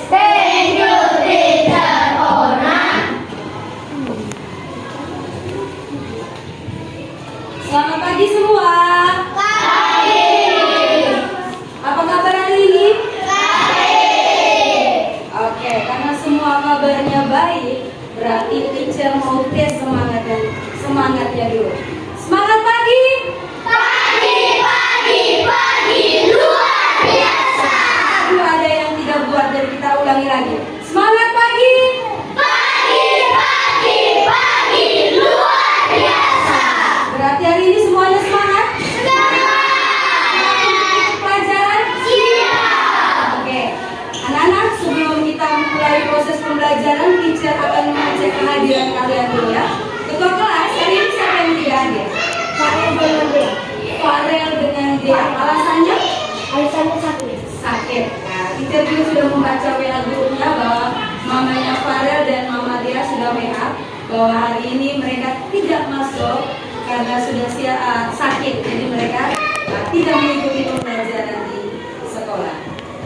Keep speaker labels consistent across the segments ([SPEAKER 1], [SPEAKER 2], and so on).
[SPEAKER 1] Thank you, Teacher Ona.
[SPEAKER 2] Selamat pagi semua.
[SPEAKER 1] Pagi.
[SPEAKER 2] Apa kabar hari ini?
[SPEAKER 1] Baik.
[SPEAKER 2] Oke, karena semua kabarnya baik, berarti teacher mau tes semangatnya dulu. Semangat pagi.
[SPEAKER 1] Pagi, luar biasa.
[SPEAKER 2] Aduh, ada yang tidak buat, dan kita ulangi lagi. Semangat pagi.
[SPEAKER 1] Pagi, luar biasa.
[SPEAKER 2] Berarti hari ini semuanya semangat.
[SPEAKER 1] Semangat.
[SPEAKER 2] Ikut pelajaran.
[SPEAKER 1] Siap.
[SPEAKER 2] Oke, anak-anak, sebelum kita mulai proses pembelajaran, teacher akan mengecek kehadiran kalian dulu ya. Ketua kelas, hari ini siapa yang tidak hadir? Farel dengan Dea. Alasannya?
[SPEAKER 1] Alasannya sakit.
[SPEAKER 2] Sakit. Nah, teacher juga sudah membaca WA grupnya bahwa mamanya Farel dan mama Dea sudah WA bahwa hari ini mereka tidak masuk karena sudah sakit. Jadi mereka tidak mengikuti pembelajaran di sekolah.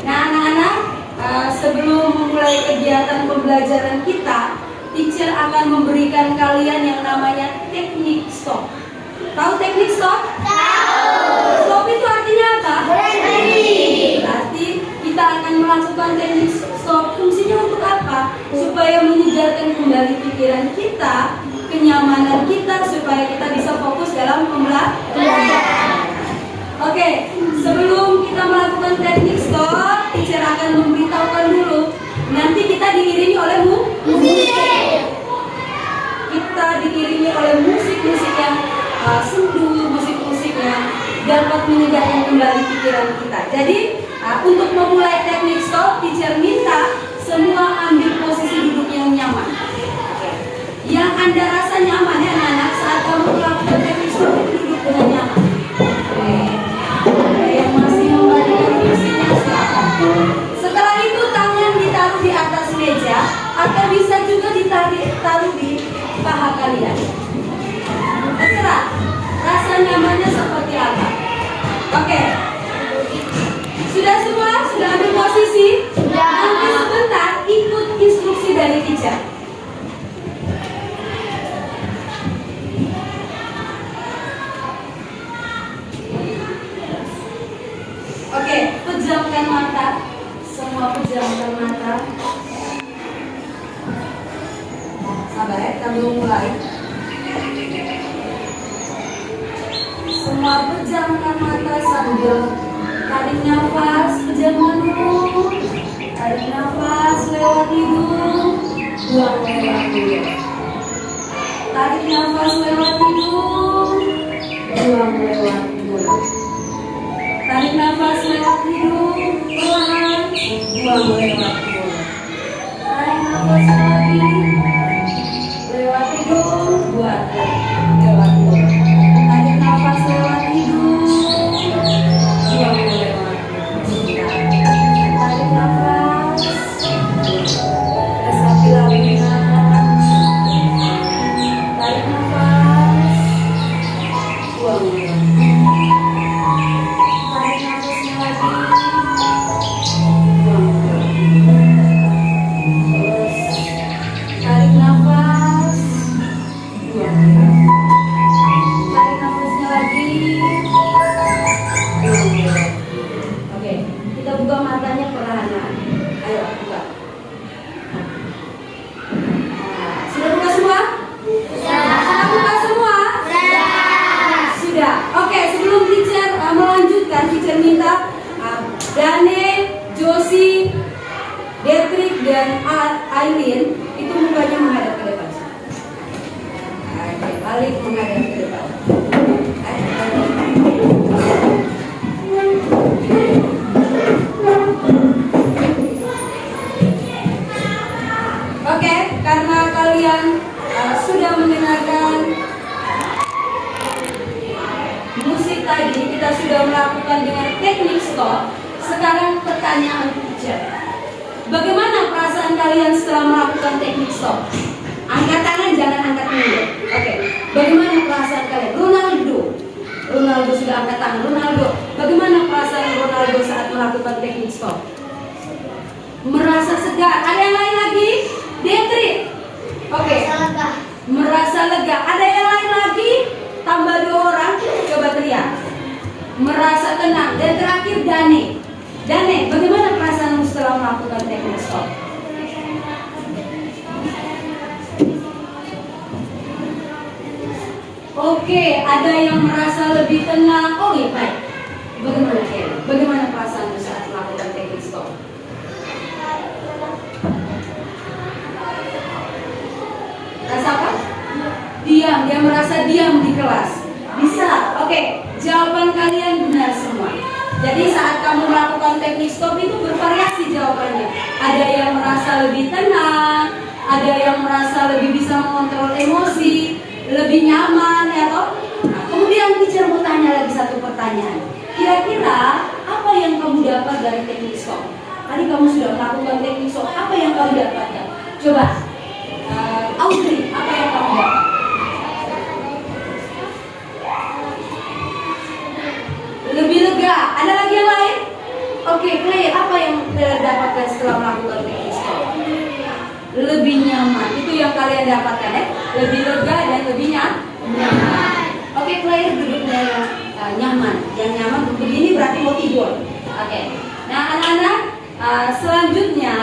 [SPEAKER 2] Nah, anak-anak, sebelum memulai kegiatan pembelajaran kita, teacher akan memberikan kalian yang namanya teknik stop. Tahu teknik stop?
[SPEAKER 1] Tahu.
[SPEAKER 2] Stop itu artinya apa?
[SPEAKER 1] Berhenti.
[SPEAKER 2] Berarti kita akan melakukan teknik stop. Fungsinya untuk apa? Supaya menyegarkan kembali pikiran kita, kenyamanan kita, supaya kita bisa fokus dalam pembelajaran. Oke, sebelum kita melakukan teknik stop, teacher akan memberitahukan dulu. Nanti kita diiringi oleh musik. Kita diiringi oleh musik-musik yang sendu, musik-musik yang dapat menyegarkan kembali pikiran kita. Jadi untuk memulai teknik stop, teacher minta semua ambil posisi duduk yang nyaman. Yang Anda rasa nyaman ya anak-anak saat kamu melakukan teknik stop, duduk dengan nyaman. Ada yang masih membalikkan kursinya, silakan. Setelah itu tangan ditaruh di atas meja atau bisa juga ditaruh di paha kalian. Terserah rasa nyamannya seperti apa. Oke. Sudah semua? Sudah ambil posisi?
[SPEAKER 1] Sudah.
[SPEAKER 2] Nanti sebentar ikut instruksi dari teacher. Oke, pejamkan mata. Semua pejamkan mata. Sabar ya, kita belum mulai. Semua pejamkan mata sambil tarik nafas, pejamkan dulu. Tarik nafas lewat hidung, buang lewat mulut. Tarik nafas lewat hidung, buang lewat mulut. Tarik nafas lewat hidung, pelan, buang lewat mulut. Tarik nafas lagi, lewat hidung, buang lewat mulut. Tarik nafas lewat hidung, buang lewat mulut. Tarik nafas, resapi lambungan. Tarik nafas, buang lewat mulut. Tarik nafasnya lagi, buang lewat mulut. Terus tarik nafas, buang lewat mulut. Tarik nafasnya lagi, buang lewat. Oke, kita buka matanya perlahan-lahan. Ayo buka. Sudah buka semua? Sudah buka semua? Sudah. Oke, sebelum teacher melanjutkan, teacher minta Dane, Josie, Detrik, dan Aileen itu mukanya menghadap ke depan. Oke, balik menghadap ke depan. Oke, karena kalian sudah mendengarkan musik tadi, kita sudah melakukan dengan teknik stop. Sekarang pertanyaan teacher. Bagaimana perasaan kalian setelah melakukan teknik stop? Angkat tangan, jangan angkat mulut. Oke, bagaimana perasaan kalian? Ronaldo sudah angkat tangan. Ronaldo, bagaimana perasaan Ronaldo saat melakukan teknik stop? Merasa segar. Ada yang lain lagi? Detri. Oke. Merasa lega. Ada yang lain lagi? Tambah 2 orang. Coba teriak. Merasa tenang. Dan terakhir Dane. Dane, bagaimana perasaanmu setelah melakukan teknik stop? Oke, ada yang merasa lebih tenang. Oh iya, baik. Bagaimana Kelly? Bagaimana perasaanmu saat melakukan teknik stop? Rasa apa? Diam, dia merasa diam di kelas. Bisa, oke. Jawaban kalian benar semua. Jadi saat kamu melakukan teknik stop itu bervariasi jawabannya. Ada yang merasa lebih tenang, ada yang merasa lebih bisa mengontrol emosi, lebih nyaman, ya toh? Nah, kemudian teacher mau tanya lagi satu pertanyaan. Kira-kira apa yang kamu dapat dari teknik stop? Tadi kamu sudah melakukan teknik stop, apa yang kamu dapatkan? Coba, Audrey, apa yang kamu dapat? Lebih lega. Ada lagi yang lain? Oke, Clay, apa yang dapatkan setelah melakukan teknik stop? Lebih nyaman. Itu yang kalian dapatkan ya? Lebih lega dan lebih nyaman. Oke, Clay, duduknya nyaman. Yang nyaman begini berarti mau tidur. Oke. Nah, anak-anak, selanjutnya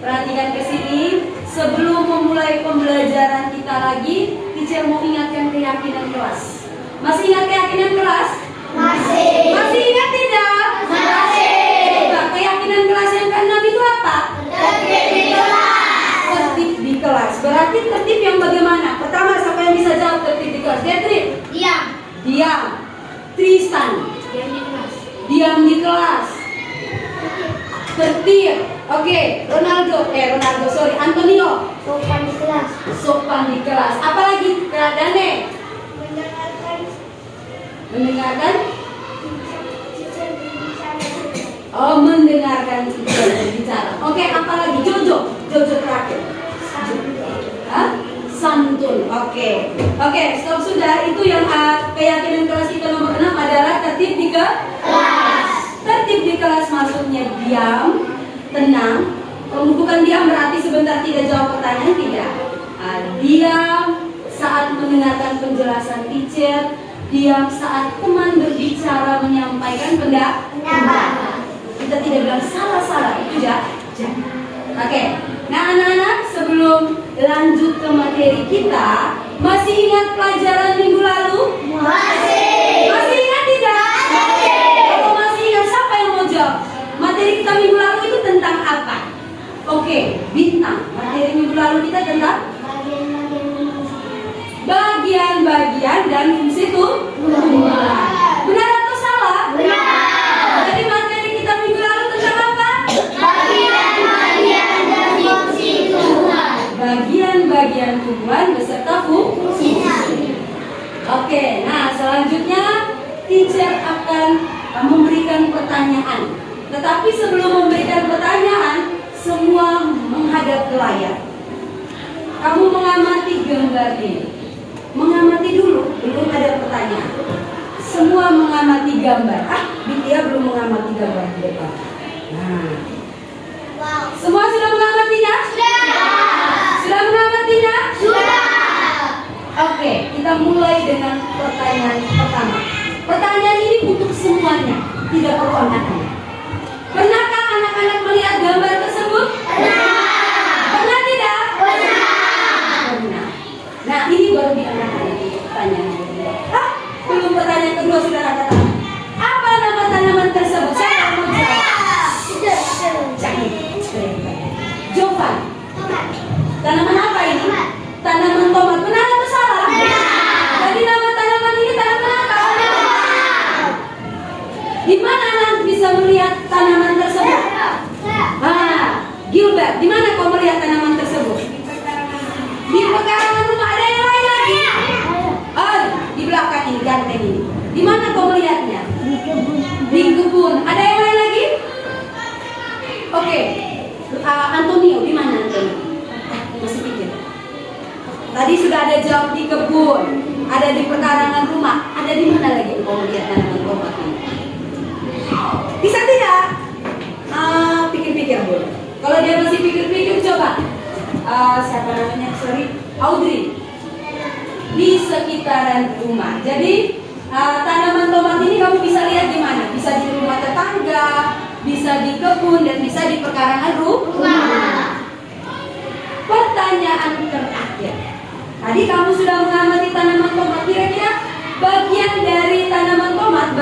[SPEAKER 2] perhatikan ke sini. Sebelum memulai pembelajaran kita lagi, teacher mau ingatkan keyakinan kelas. Masih ingat keyakinan kelas?
[SPEAKER 1] Masih.
[SPEAKER 2] Masih ingat tidak?
[SPEAKER 1] Masih.
[SPEAKER 2] Coba, keyakinan kelas yang ke-6 itu apa?
[SPEAKER 1] Tertib di kelas.
[SPEAKER 2] Tertib di kelas. Berarti tertib yang bagaimana? Pertama, siapa yang bisa jawab tertib di kelas? Detri.
[SPEAKER 1] Diam.
[SPEAKER 2] Diam. Tristan.
[SPEAKER 1] Diam di kelas.
[SPEAKER 2] Diam di kelas. Tertib. Oke, Antonio.
[SPEAKER 1] Sopan di kelas.
[SPEAKER 2] Sopan di kelas. Apalagi? Dane. Mendengarkan? Oh, mendengarkan teacher berbicara. Oke, apalagi? Jojo terakhir. Hah? Santun. Oke, stop sudah. Itu yang keyakinan kelas kita nomor 6 adalah tertib di kelas. Tertib di kelas maksudnya diam, tenang. Bukan diam berarti sebentar tidak jawab pertanyaan, tidak. Diam saat mendengarkan penjelasan teacher. Diam saat teman berbicara menyampaikan pendapat. Kita tidak bilang salah, itu jangan. Oke. Nah, anak-anak, sebelum lanjut ke materi kita, masih ingat pelajaran minggu lalu?
[SPEAKER 1] Masih.
[SPEAKER 2] Masih ingat tidak?
[SPEAKER 1] Masih.
[SPEAKER 2] Kalau masih ingat, siapa yang mau jawab? Materi kita minggu lalu itu tentang apa? Oke, bintang. Materi minggu lalu kita tentang bagian-bagian dan fungsi tumbuhan. Benar atau salah?
[SPEAKER 1] Benar.
[SPEAKER 2] Jadi materi kita minggu lalu tentang apa?
[SPEAKER 1] Bagian-bagian dan fungsi tumbuhan.
[SPEAKER 2] Bagian-bagian tumbuhan beserta fungsi. Oke, nah selanjutnya teacher akan memberikan pertanyaan. Tetapi sebelum memberikan pertanyaan, semua menghadap ke layar. Kamu mengamati gambar ini. Mengamati dulu, belum ada pertanyaan. Semua mengamati gambar. Bintia belum mengamati gambar di depan. Nah, semua sudah mengamatinya? Sudah mengamatinya? Oke, kita mulai dengan pertanyaan pertama. Pertanyaan ini untuk semuanya, tidak perlu anak-anak. Pernahkah anak-anak melihat gambar tersebut? Pernah tidak? Pernah. Nah, ini baru diangkat pertanyaan kedua. Belum pertanyaan kedua sudah angkat tangan. Apa nama tanaman tersebut? Saya mau jawab. Jangan. Jovan. Tanaman apa ini? Tanaman tomat. Benar atau salah? Jadi nama tanaman ini tanaman apa? Di mana anak bisa melihat tanaman tersebut? Gilbert, di mana kau melihat tanaman tersebut? Di pekarangan rumah. Ada yang lain lagi? Di belakang ini, ganteng ini. Di mana kau melihatnya? Di kebun. Ada yang lain lagi? Oke. Antonio, di mana Antonio? Masih pikir. Tadi sudah ada jawab di kebun, ada di pekarangan rumah. Ada di mana lagi kau melihat tanaman tomat ini? Bisa tidak? Pikir-pikir dulu. Kalau dia masih pikir-pikir, coba siapa namanya? Sorry, Audrey. Di sekitaran rumah. Jadi tanaman tomat ini kamu bisa lihat di mana? Bisa di rumah tetangga, bisa di kebun, dan bisa di pekarangan rumah. Pertanyaan terakhir. Tadi kamu sudah mengamati tanaman tomat. Kira-kira bagian dari tanaman tomat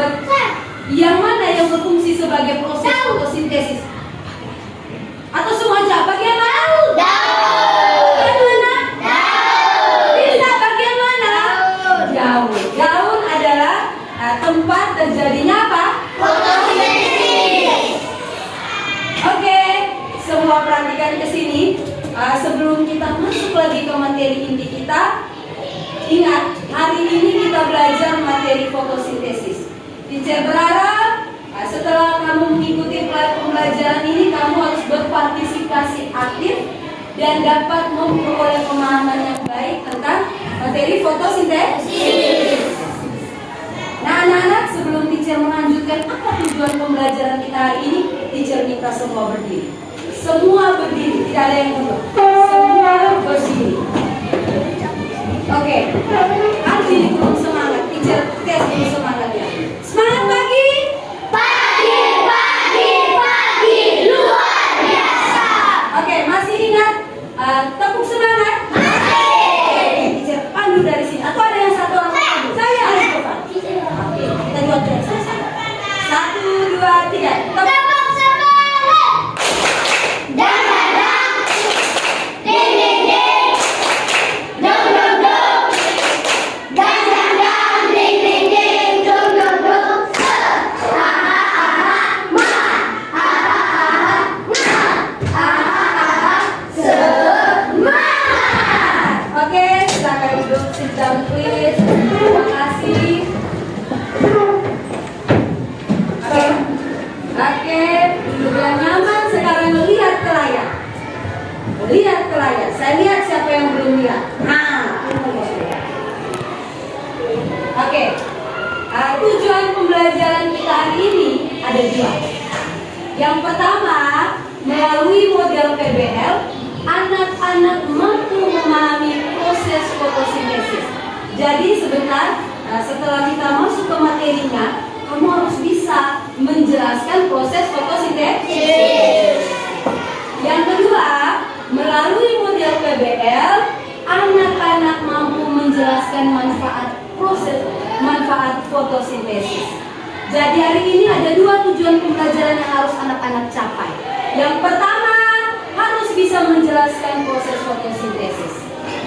[SPEAKER 2] yang mana yang berfungsi sebagai proses fotosintesis? Atau semua aja? Bagian mana? Bagian mana? Bisa bagian mana? Daun. Daun adalah tempat terjadinya apa?
[SPEAKER 1] Fotosintesis.
[SPEAKER 2] Oke, semua perhatikan ke sini. Sebelum kita masuk lagi ke materi inti kita, ingat, hari ini kita belajar materi fotosintesis. Teacher berharap setelah kamu mengikuti pembelajaran ini, kamu harus berpartisipasi aktif dan dapat memperoleh pemahaman yang baik tentang materi fotosintesis. Nah, anak-anak, sebelum teacher melanjutkan apa tujuan pembelajaran kita hari ini, teacher minta semua berdiri. Semua berdiri, tidak ada yang duduk. Semua berdiri. Oke, Arji belum semangat. Teacher tes dulu semangatnya. Semangat pagi.
[SPEAKER 1] Pagi, luar biasa.
[SPEAKER 2] Oke, masih ingat tepuk semangat? Oke, teacher pandu dari sini. Atau ada yang satu orang pandu? Saya harus depan. Oke, kita dua teriak sama-sama. 1, 2, 3.
[SPEAKER 1] Tepuk semangat. Dang-dang-dang. Ding-ding-ding. Dong-dong-dong. Dang-dang-dang. Ding-ding-ding. Dong-dong-dong. Ha-ha-ha-ha. Ma. Ha-ha-ha-ha. Ma. Ha-ha-ha-ha. Semangat.
[SPEAKER 2] Oke, silakan duduk. Sit down please. Terima kasih. Oke, duduk yang nyaman. Sekarang lihat ke layar. Lihat ke layar. Saya lihat siapa yang belum lihat. Nah, oke. Tujuan pembelajaran kita hari ini ada dua. Yang pertama, melalui model PBL, anak-anak mampu memahami proses fotosintesis. Jadi sebentar, setelah kita masuk ke materinya, kamu harus bisa menjelaskan proses fotosintesis. Yang kedua, melalui model PBL, anak-anak mampu menjelaskan manfaat fotosintesis. Jadi hari ini ada dua tujuan pembelajaran yang harus anak-anak capai. Yang pertama, harus bisa menjelaskan proses fotosintesis.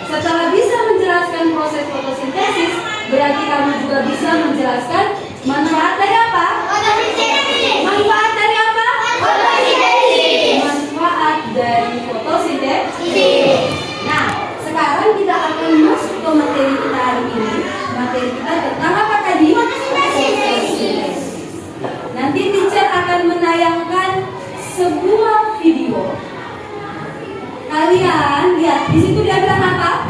[SPEAKER 2] Setelah bisa menjelaskan proses fotosintesis, berarti kamu juga bisa menjelaskan manfaat dari apa?
[SPEAKER 1] Fotosintesis.
[SPEAKER 2] Manfaat dari apa?
[SPEAKER 1] Fotosintesis.
[SPEAKER 2] Manfaat dari fotosintesis.
[SPEAKER 1] Sintesis.
[SPEAKER 2] Nah, sekarang kita akan masuk ke materi kita hari ini. Materi kita tentang apa tadi?
[SPEAKER 1] Fotosintesis.
[SPEAKER 2] Nanti teacher akan menayangkan sebuah video. Kalian lihat di situ dia bilang apa?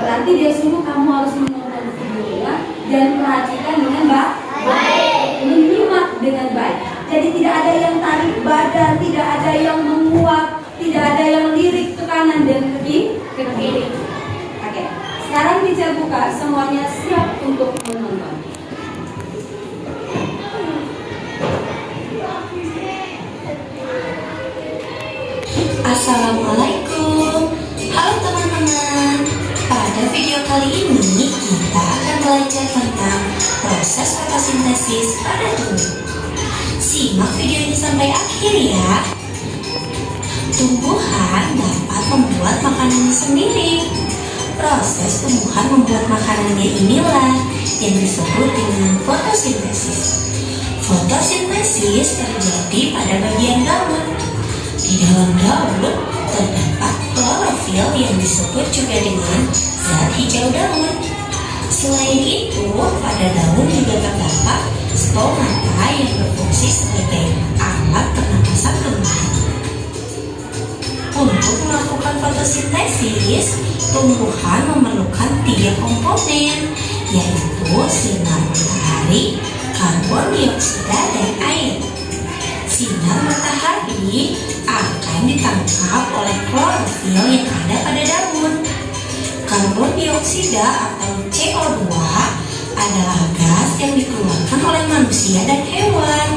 [SPEAKER 2] Berarti dia suruh kamu harus menonton videonya dan perhatikan dengan baik, menyimak dengan baik. Jadi tidak ada yang tarik badan, tidak ada yang menguap, tidak ada yang lirik ke kanan dan ke kiri. Oke, sekarang teacher buka, semuanya siap untuk menonton.
[SPEAKER 3] Assalamualaikum. Halo teman-teman. Pada video kali ini kita akan belajar tentang proses fotosintesis pada tubuh. Simak video ini sampai akhir ya. Tumbuhan dapat membuat makanannya sendiri. Proses tumbuhan membuat makanannya inilah yang disebut dengan fotosintesis. Fotosintesis terjadi pada bagian daun. Di dalam daun terdapat klorofil yang disebut juga dengan zat hijau daun. Selain itu, pada daun juga terdapat stomata yang berfungsi sebagai alat pernapasan tumbuhan. Untuk melakukan fotosintesis, tumbuhan memerlukan 3 komponen, yaitu sinar matahari, karbon dioksida, dan air. Sinar matahari akan ditangkap oleh klorofil yang ada pada daun. Karbon dioksida atau CO2 adalah gas yang dikeluarkan oleh manusia dan hewan.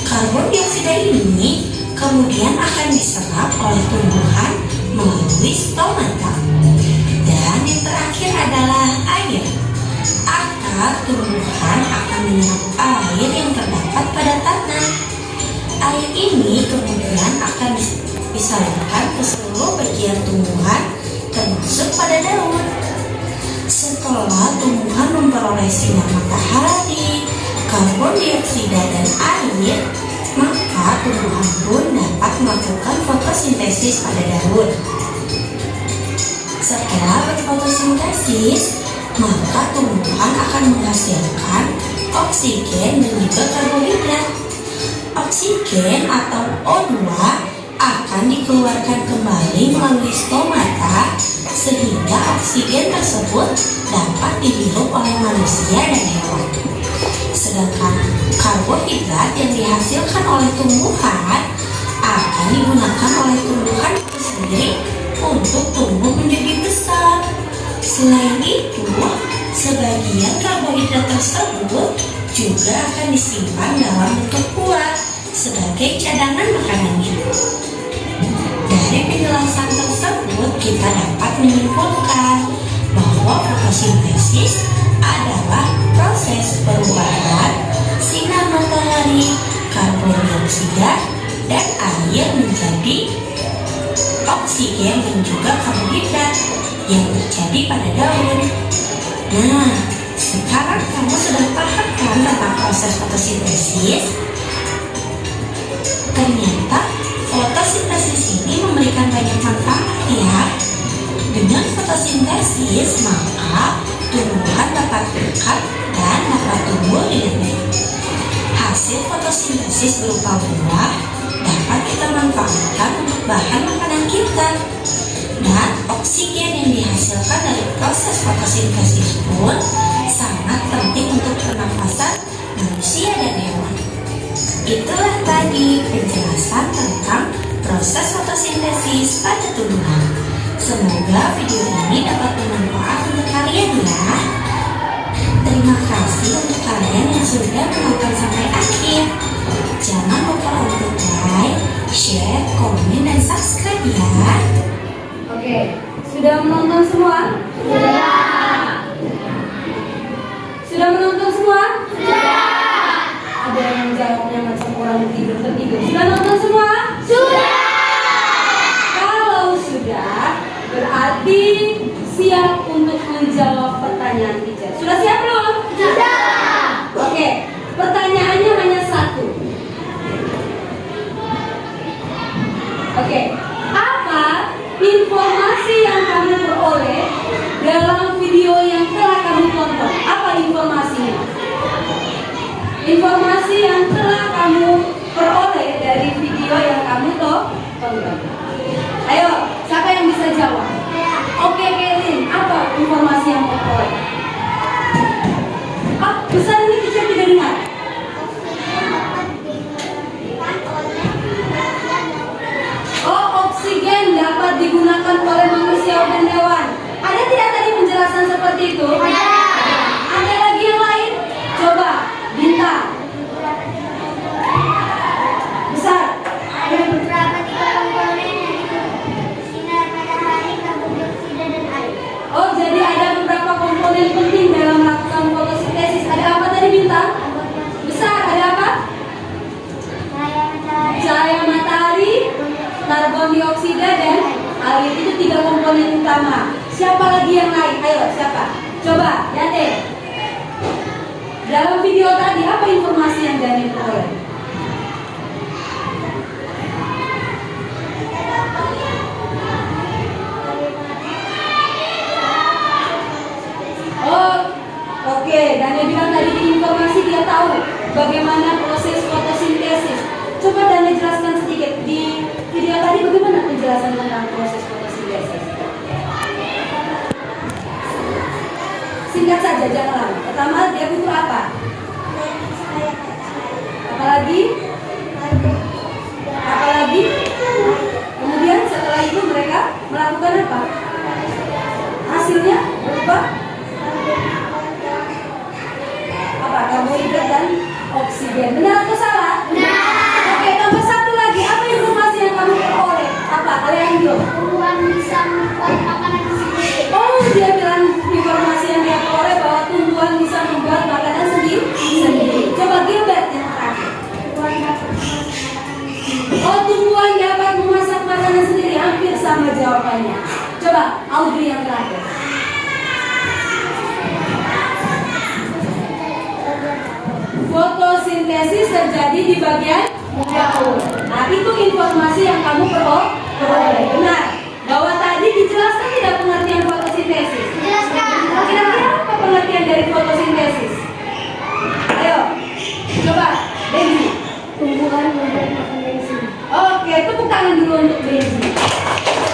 [SPEAKER 3] Karbon dioksida ini kemudian akan diserap oleh tumbuhan melalui stomata. Dan yang terakhir adalah air. Akar tumbuhan akan menyerap air yang terdapat pada tanah. Air ini kemudian akan disalurkan ke seluruh bagian tumbuhan termasuk pada daun. Setelah tumbuhan memperoleh sinar matahari, karbon dioksida, dan air, maka tumbuhan pun dapat melakukan fotosintesis pada daun. Setelah berfotosintesis, maka tumbuhan akan menghasilkan oksigen dan juga karbohidrat. Oksigen atau O2 akan dikeluarkan kembali melalui stomata sehingga oksigen tersebut dapat dihirup oleh manusia dan hewan. Sedangkan karbohidrat yang dihasilkan oleh tumbuhan akan digunakan oleh tumbuhan itu sendiri untuk tumbuh menjadi besar. Selain itu, sebagian karbohidrat tersebut juga akan disimpan dalam bentuk kuat sebagai cadangan makanannya. Dari penjelasan tersebut, kita dapat menyimpulkan bahwa fotosintesis adalah proses perubahan sinar matahari, karbon dioksida, dan air menjadi oksigen dan juga karbohidrat yang terjadi pada daun. Nah, sekarang kamu sudah paham kan tentang proses fotosintesis? Ternyata fotosintesis ini memberikan banyak manfaat ya. Dengan fotosintesis, maka tumbuhan dapat tumbuh dan dapat tumbuh dengan baik. Hasil fotosintesis berupa buah dapat kita manfaatkan untuk bahan makanan kita. Dan oksigen yang dihasilkan dari proses fotosintesis pun sangat penting untuk pernafasan manusia dan hewan. Itulah tadi penjelasan tentang proses fotosintesis pada tumbuhan. Semoga video ini dapat bermanfaat untuk kalian ya. Terima kasih untuk kalian yang sudah menonton sampai akhir. Jangan lupa untuk like, share, komen, dan subscribe ya.
[SPEAKER 2] Oke, sudah menonton semua? Sudah menonton semua? Ada yang jawabnya macam orang tidur. Sudah nonton semua? Kalau sudah, berarti siap untuk menjawab pertanyaan teacher. Sudah siap belum? Oke, pertanyaannya hanya satu. Oke, apa informasi yang kamu peroleh dalam video yang telah kamu tonton? Apa informasinya? Informasi yang telah kamu peroleh dari video yang kamu tonton. Ayo, siapa yang bisa jawab? Oke, Kelin, apa informasi yang kamu peroleh? Besar ini bisa tidak dengar? Oh, oksigen dapat digunakan oleh manusia dan hewan. Ada tidak tadi penjelasan seperti itu? Ada lagi yang lain? Coba, Bintang. Besar.
[SPEAKER 1] Ada beberapa tiga komponen yaitu sinar matahari, karbon dioksida, dan air.
[SPEAKER 2] Oh, jadi ada beberapa komponen penting dalam melakukan fotosintesis. Ada apa tadi, Bintang? Besar, ada apa? Cahaya matahari, karbon dioksida, dan air. Itu tiga komponen utama. Siapa lagi yang lain? Ayo, siapa? Coba, Yate. Dalam video tadi, apa informasi yang Dani peroleh? Oh, oke. Dani bilang tadi di informasi dia tahu bagaimana proses fotosintesis. Coba Dani jelaskan sedikit di video tadi bagaimana penjelasan tentang proses fotosintesis. Singkat saja, jangan lama. Pertama, dia butuh apa? sama jawabannya. Coba Audrey yang terakhir. Fotosintesis terjadi di bagian daun. Nah, itu informasi yang kamu peroleh. Benar. Bahwa tadi dijelaskan tidak pengertian fotosintesis. Kira-kira apa pengertian dari fotosintesis? Ayo, coba, Benji.
[SPEAKER 1] Tumbuhan membuat makanan dari sini.
[SPEAKER 2] Oke, tepuk tangan dulu untuk Benji.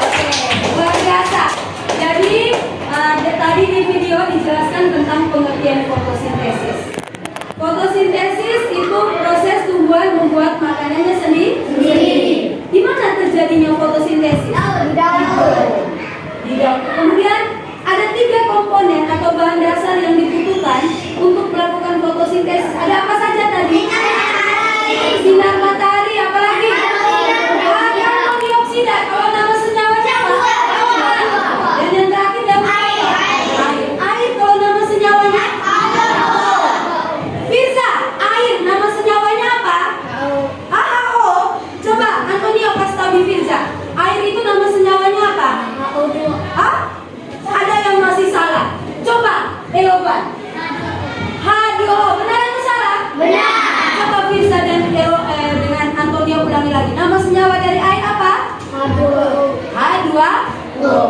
[SPEAKER 2] Oke, luar biasa. Jadi, tadi di video dijelaskan tentang pengertian fotosintesis. Fotosintesis itu proses tumbuhan membuat makanannya sendiri. Di mana terjadinya fotosintesis?
[SPEAKER 1] Di daun.
[SPEAKER 2] Di daun. Kemudian ada 3 komponen atau bahan dasar yang dibutuhkan untuk melakukan fotosintesis. Ada apa saja tadi? Sinar matahari, apalagi? Karbon dioksida. Kalau nama senyawanya apa? Dan yang terakhir apa? Air. Kalau nama senyawanya? Firza, air. Nama senyawanya apa? HO. Coba Antonio kasih tahu di Firza. Air itu nama senyawanya apa? Hah? Ada yang masih salah. Coba Eloban. H2O. Benar atau salah?
[SPEAKER 1] Benar.
[SPEAKER 2] Coba Firza dan dengan Antonio ulangi lagi. Nama senyawa dari air apa? H2O.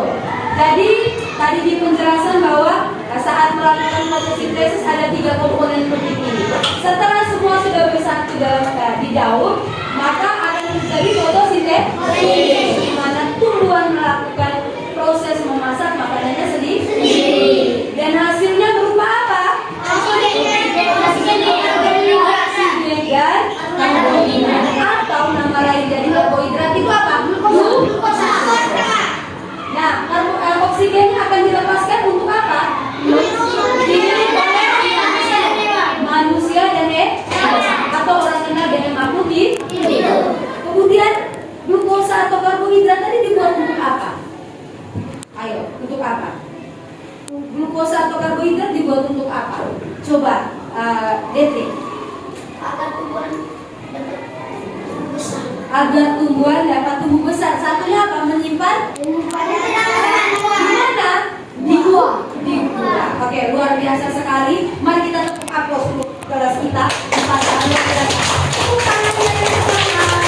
[SPEAKER 2] Jadi tadi di penjelasan bahwa saat melakukan fotosintesis ada 3 komponen penting ini. Setelah semua sudah bersatu di daun, maka akan terjadi fotosintesis, di mana tumbuhan melakukan proses memasak makanannya sendiri. Dan hasilnya berupa apa? Dan karbohidrat, atau nama lain dari karbohidrat itu apa? Glukosa. Nah, oksigennya akan dilepaskan untuk apa? Dihirup oleh manusia dan atau orang kenal dengan makhluk hidup. Kemudian glukosa atau karbohidrat tadi dibuat untuk apa? Ayo, untuk apa? Glukosa atau karbohidrat dibuat untuk apa? Coba, Detri. Agar tumbuhan dapat tumbuh besar. Satunya apa? Menyimpan? Di mana? Di buah. Oke, luar biasa sekali. Mari kita tepuk aplaus untuk kelas kita. Luar biasa. Tepuk tangannya bersama.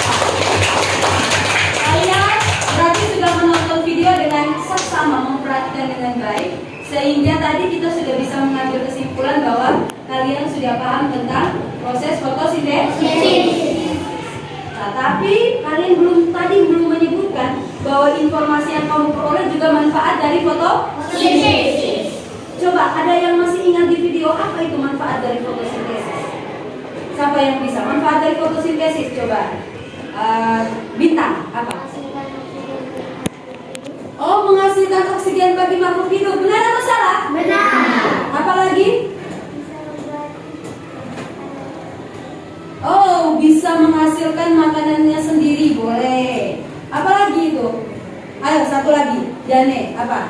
[SPEAKER 2] Kalian berarti sudah menonton video dengan seksama, memperhatikan dengan baik, sehingga tadi kita sudah bisa mengambil kesimpulan bahwa kalian sudah paham tentang proses fotosintesis. Nah, tapi kalian belum menyebutkan bahwa informasi yang kamu peroleh juga manfaat dari fotosintesis. Coba, ada yang masih ingat di video apa itu manfaat dari fotosintesis? Siapa yang bisa? Manfaat dari fotosintesis, coba. Bintang, apa? Oh, menghasilkan oksigen bagi makhluk hidup. Benar atau salah?
[SPEAKER 1] Benar.
[SPEAKER 2] Apa lagi? Oh, bisa menghasilkan makanannya sendiri, boleh. Apa lagi itu? Ayo, satu lagi. Jane, apa?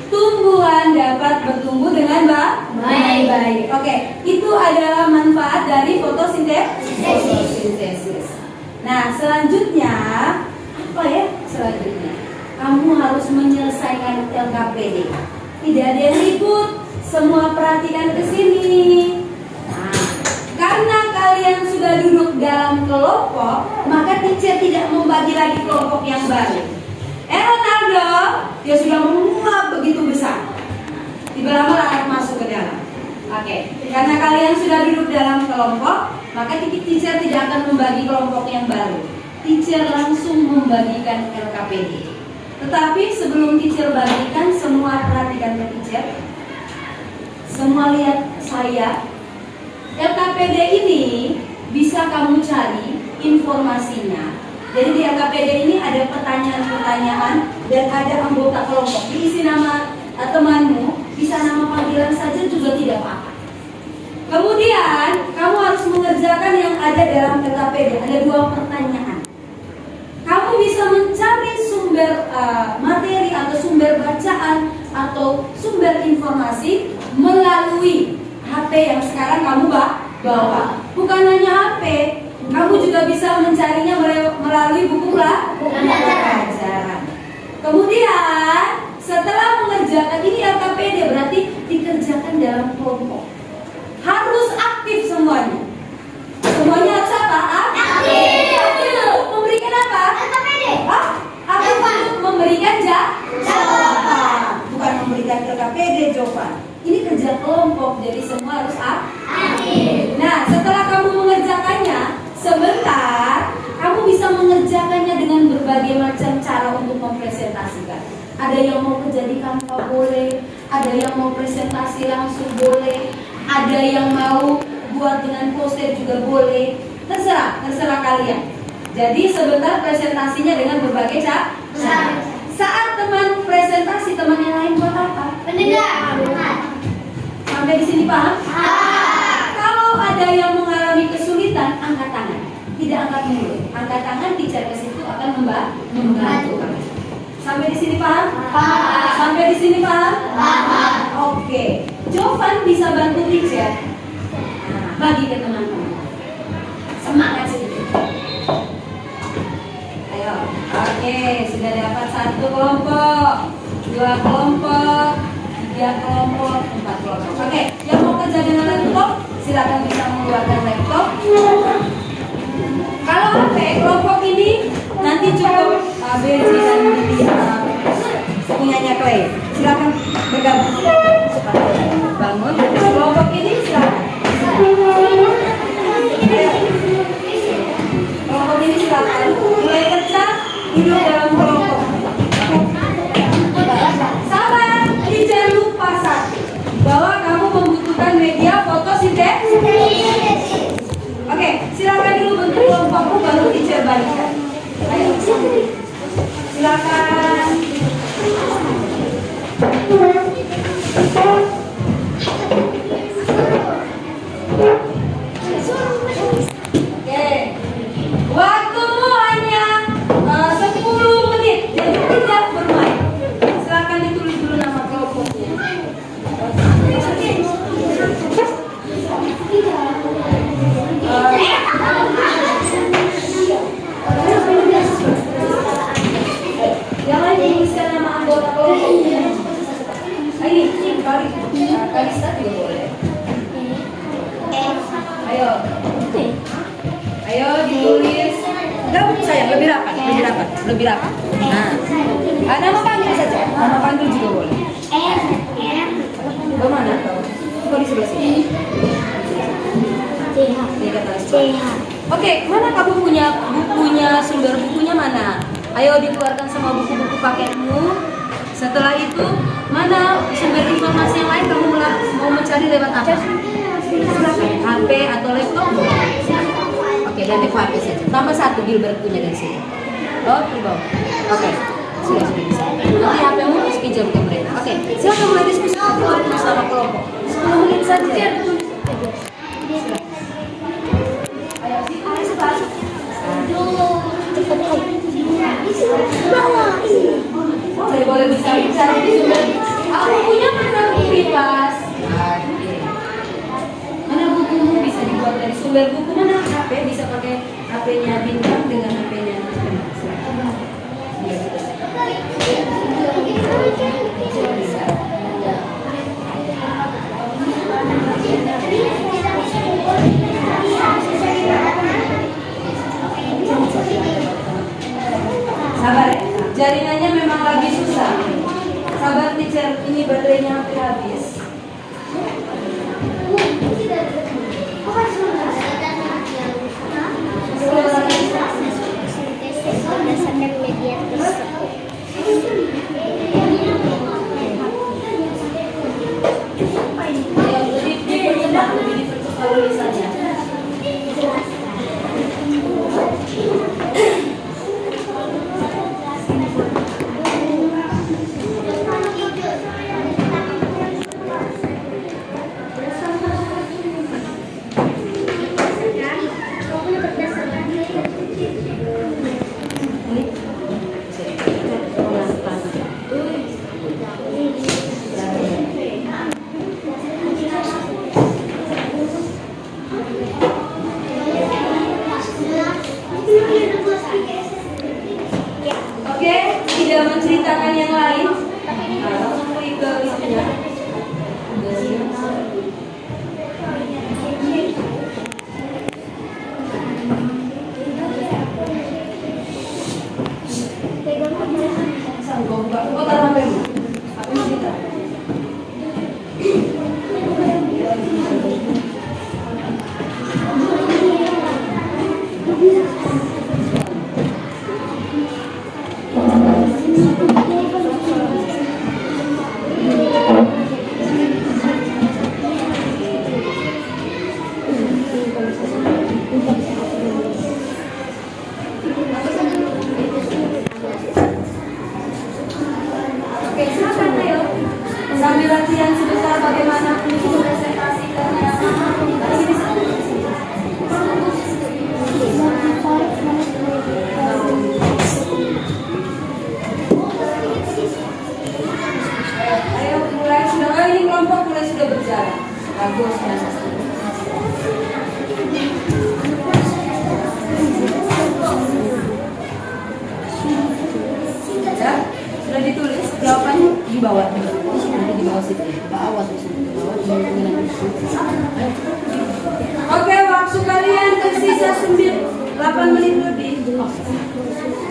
[SPEAKER 2] Tumbuhan dapat bertumbuh dengan baik. Oke, itu adalah manfaat dari fotosintesis. Nah, selanjutnya apa ya? Selanjutnya, kamu harus menyelesaikan LKPD. Tidak ada yang ribut, semua perhatikan ke sini. Karena kalian sudah duduk dalam kelompok, maka teacher tidak membagi lagi kelompok yang baru. Ronaldo, dia sudah menguap begitu besar. Tiba-tiba akan masuk ke dalam. Oke, karena kalian sudah duduk dalam kelompok, maka teacher tidak akan membagi kelompok yang baru. Teacher langsung membagikan LKPD. Tetapi sebelum teacher bagikan, semua perhatikan ke teacher. Semua lihat saya. LKPD ini bisa kamu cari informasinya. Jadi di LKPD ini ada pertanyaan-pertanyaan dan ada anggota kelompok. Diisi nama temanmu, bisa nama panggilan saja juga tidak apa-apa. Kemudian kamu harus mengerjakan yang ada dalam LKPD. Ada 2 pertanyaan. Kamu bisa mencari sumber materi atau sumber bacaan atau sumber informasi melalui HP yang sekarang kamu bawa. Bukan hanya HP, Kamu juga bisa mencarinya melalui buku pelajaran. Kemudian setelah mengerjakan ini LKPD berarti dikerjakan dalam kelompok. Harus aktif semuanya. Semuanya harus apa? Aktif. Untuk memberikan apa?
[SPEAKER 1] LKPD.
[SPEAKER 2] Aktif untuk memberikan jawaban. Bukan memberikan LKPD jawaban. Ini kerja kelompok, jadi semua harus aktif. Nah, setelah kamu mengerjakannya, sebentar kamu bisa mengerjakannya dengan berbagai macam cara untuk mempresentasikan. Ada yang mau kerja di kantor boleh, ada yang mau presentasi langsung boleh, ada yang mau buat dengan poster juga boleh. Terserah kalian. Jadi sebentar presentasinya dengan berbagai cara. Saat teman presentasi, teman yang lain buat apa?
[SPEAKER 1] Mendengar.
[SPEAKER 2] Sampai di sini paham? Kalau ada yang mengalami kesulitan, angkat tangan. Tidak angkat mulut. Angkat tangan, teacher ke situ akan membantu. Sampai di sini paham? Sampai di sini paham? Oke. Jovan bisa bantu teacher. Bagi ke teman-teman. Semangat sedikit. Ayo. Oke, sudah dapat 1 kelompok, 2 kelompok, 3 kelompok, 4 kelompok. Oke, yang mau kerja dengan laptop, silakan bisa mengeluarkan laptop. Kalau HP kelompok ini nanti cukup A, B, C dan D punyanya Clay. Silakan bergabung. Bangun. Kelompok ini silakan. Kelompok ini silakan. Mulai kerja duduk dalam kelompok. Sabar, teacher lupa satu bahwa kamu membutuhkan media fotosintesis. Oke, silakan dulu bentuk kelompokmu baru teacher balikkan. Ayo, silakan. Oke, waktumu hanya 10 menit, jadi tidak bermain. Silakan ditulis dulu nama kelompoknya. Jangan tuliskan nama anggota kelompoknya. Ini Kalista juga boleh. Ayo ditulis. Enggak sayang, lebih rapat. Nah, nama panggil saja. Nama panggil juga boleh. Bagaimana? Kau di sebelah sini. Oke, mana kamu punya bukunya, sumber bukunya mana? Ayo dikeluarkan semua buku-buku paketmu. Setelah itu, mana sumber informasi yang lain kamu mau mencari lewat apa? Silakan, HP atau laptop? Oke, dan HP saja. Tambah 1 Gilbert punya dari sini. Oke, oke, sudah bisa. Nanti HP-mu harus pinjam ke mereka. Oke, silakan mulai diskusi bersama kelompok. 10 menit saja. Boleh bisa bicara di sumber. Aku punya mana buku bebas. Mana bukumu bisa dibuat dari sumber buku mana? HP bisa pakai HP-nya Bintang dengan HP-nya. Bisa. Sabar ya, jaringannya memang lagi susah. Sabar teacher, ini baterainya hampir habis.
[SPEAKER 1] Berdasarkan media tersebut.
[SPEAKER 2] Lebih dipercepat tulisannya.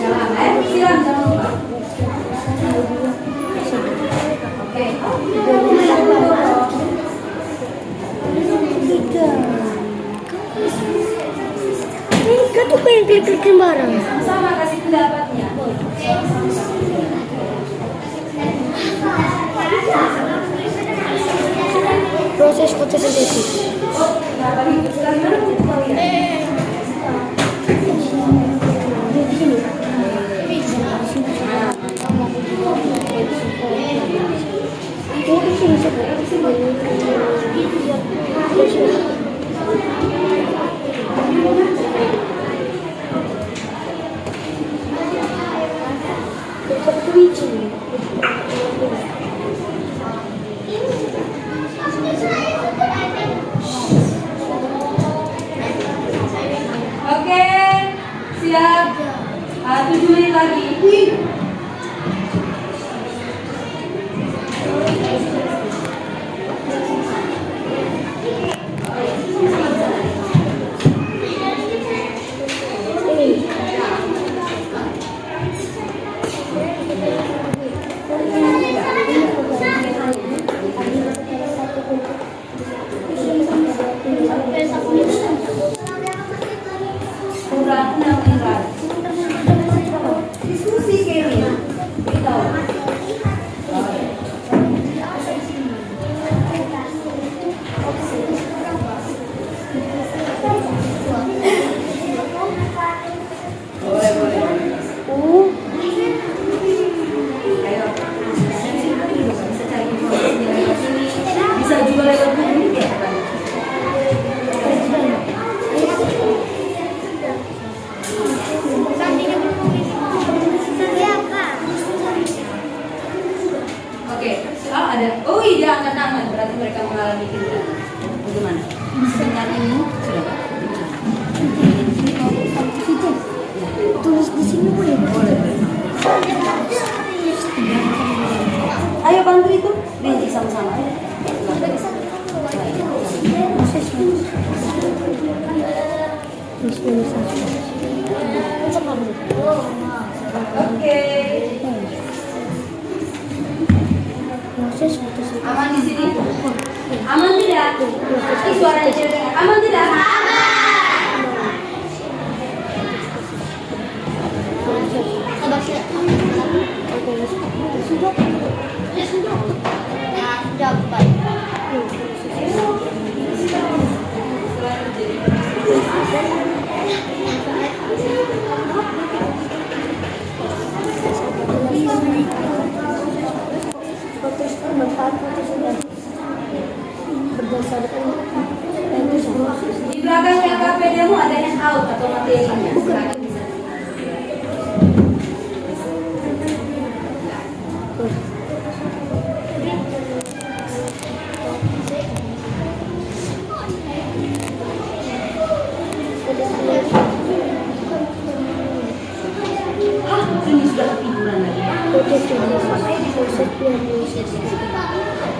[SPEAKER 2] Jangan, siram jangan lupa. Oke.
[SPEAKER 1] Kan tuh pengen klik-klikin bareng.
[SPEAKER 2] Sama kasih pendapatnya.
[SPEAKER 1] Proses fotosintesis.
[SPEAKER 2] Oh, kenapa nih? Sekali mana kita lihat? Oke, siap. 7 menit lagi. Kurang 6 menit lagi. Diskusi kayaknya. Beritahu. Boleh, boleh. Ayo. Bisa cari informasi lewat sini. Bisa juga lewat Google ya, Pak. Oke, oh ada. Oh iya, angkat tangan. Berarti mereka mengalami kendala. Bagaimana? Sebentar ini sudah Pak.
[SPEAKER 1] Tulis di sini boleh.
[SPEAKER 2] Boleh, boleh. Ayo bantu itu. Benci sama-sama. Ayo. Oke.
[SPEAKER 1] Proses fotosintesis.
[SPEAKER 2] Aman di sini? Aman tidak? Ini suaranya tidak dengar. Aman tidak?
[SPEAKER 1] Manfaat fotosintesis berdasarkan
[SPEAKER 2] Di belakang LKPD-mu ada handout atau materinya. Silakan bisa. Ini sudah ketiduran lagi.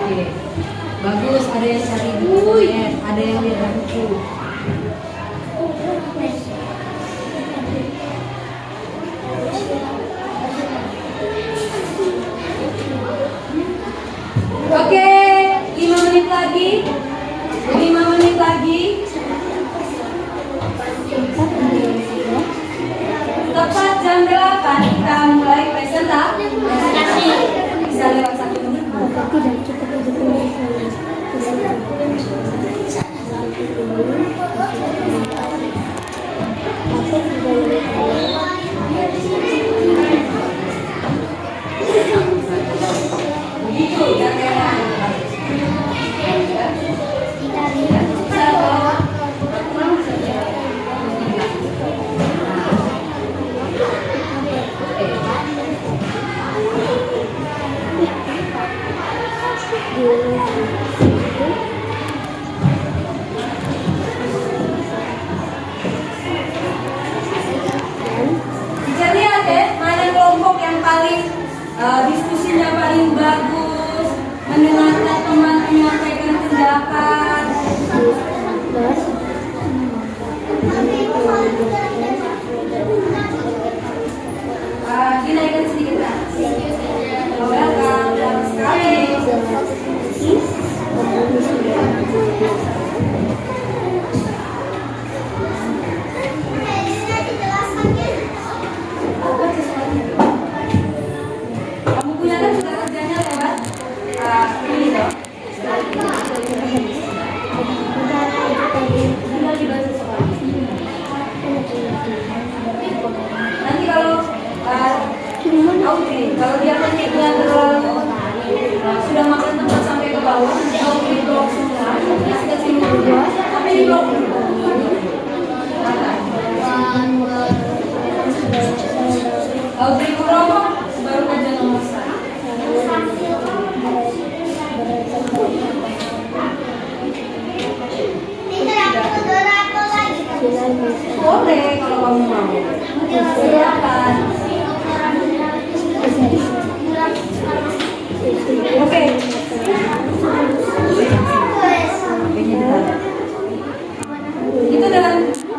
[SPEAKER 2] Oke. Bagus, ada yang cari buku, ada yang lihat buku. Oke, 5 menit lagi. 5 menit lagi. Tepat jam 8 kita mulai presentasi. Bisa lewat 1 menit.
[SPEAKER 1] tidak cukup untuk
[SPEAKER 2] kalau dia kenyiknya terlalu sudah makan tempat sampai ke bawah, mau di blok semua, kita sini dua, sampai di blok dua. Audrey Kuromo baru aja nomor 1. Boleh kalau kamu mau. Silakan. Oke. Itu dengan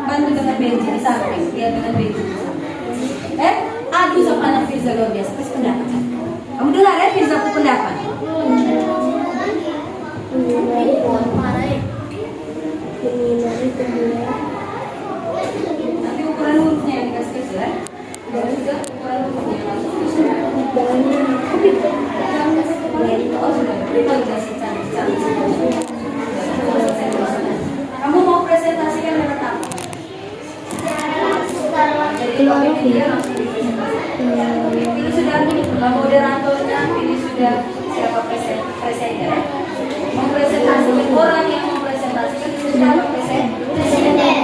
[SPEAKER 2] bantu dengan benci di samping, dia dengan benci di samping. Adu sama anak Firza luar biasa, kasih pendapat. Kamu dengar ya Firza pendapat. Nanti ukuran hurufnya yang dikasih ya. Dan juga ukuran hurufnya langsung. Oh sudah, kita dikasih cantik. Kamu mau presentasikan lewat apa? Ini sudah moderatornya, ini sudah siapa presenter. Mau presentasikan orang yang mau presentasikan itu siapa presenter.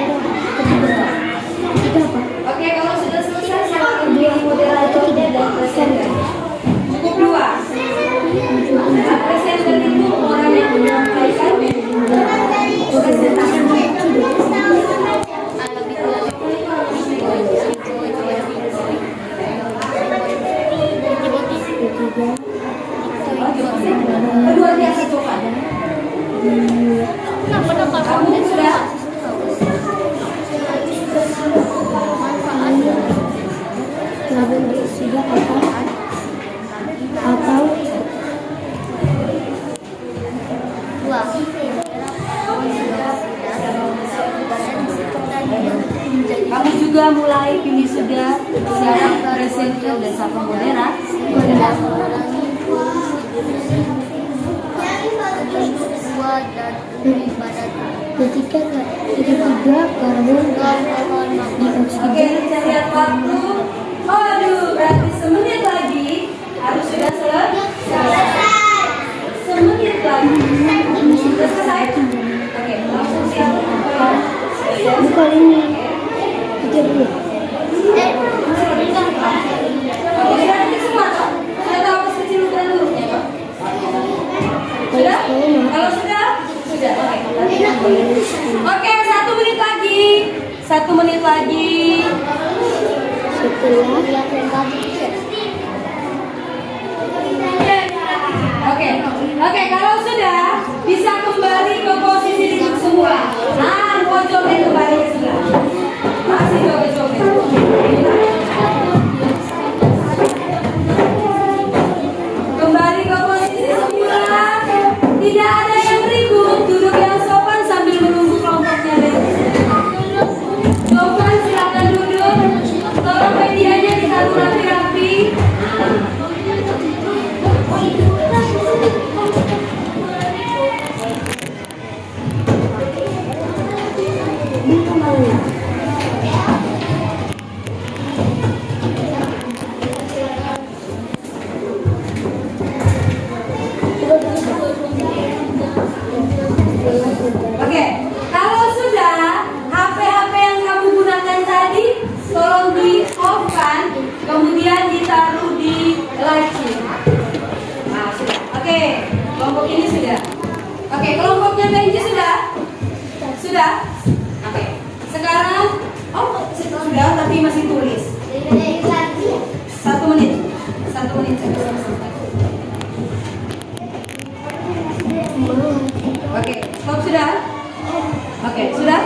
[SPEAKER 2] Oke, kalau sudah selesai silakan pilih moderatornya dan presenter. Cukup luas. Nah, presenter itu orang yang menyampaikan presentasi. Luar biasa coba. Kamu sudah kamu juga mulai pilih sudah siapa presenter dan siapa moderat.
[SPEAKER 1] Ketika ketiga karbon dioksida.
[SPEAKER 2] Oke, kita lihat waktu. Aduh, berarti semenit lagi harus sudah selesai. Semenit lagi. Sudah selesai? Oke, langsung siapa?
[SPEAKER 1] Bukan ini. 30.
[SPEAKER 2] Oke, nanti semua toh? Sudah tahu pas kecil ukuran hurufnya toh? Sudah? Kalau sudah? Sudah, oke. Oke, 1 menit lagi. 1 menit lagi. Oke, kalau sudah bisa kembali ke posisi duduk semua. Nah, pojoknya kembali ke sebelah. Masih joget-joget. Kembali ke posisi semula. Tidak ada yang ribut, duduk yang sopan sambil menunggu kelompoknya beres. Sopan silakan duduk. Tolong medianya ditaruh rapi-rapi. Oke, kalau sudah HP-HP yang kamu gunakan tadi tolong di off kan, kemudian ditaruh di laci. Nah, sudah. Oke, kelompok ini sudah. Oke, kelompoknya Benji sudah? Sudah? Oke. Sekarang sudah tapi masih tulis. 1 menit. 1 menit saya selesai. Oke, stop sudah? Oke, sudah?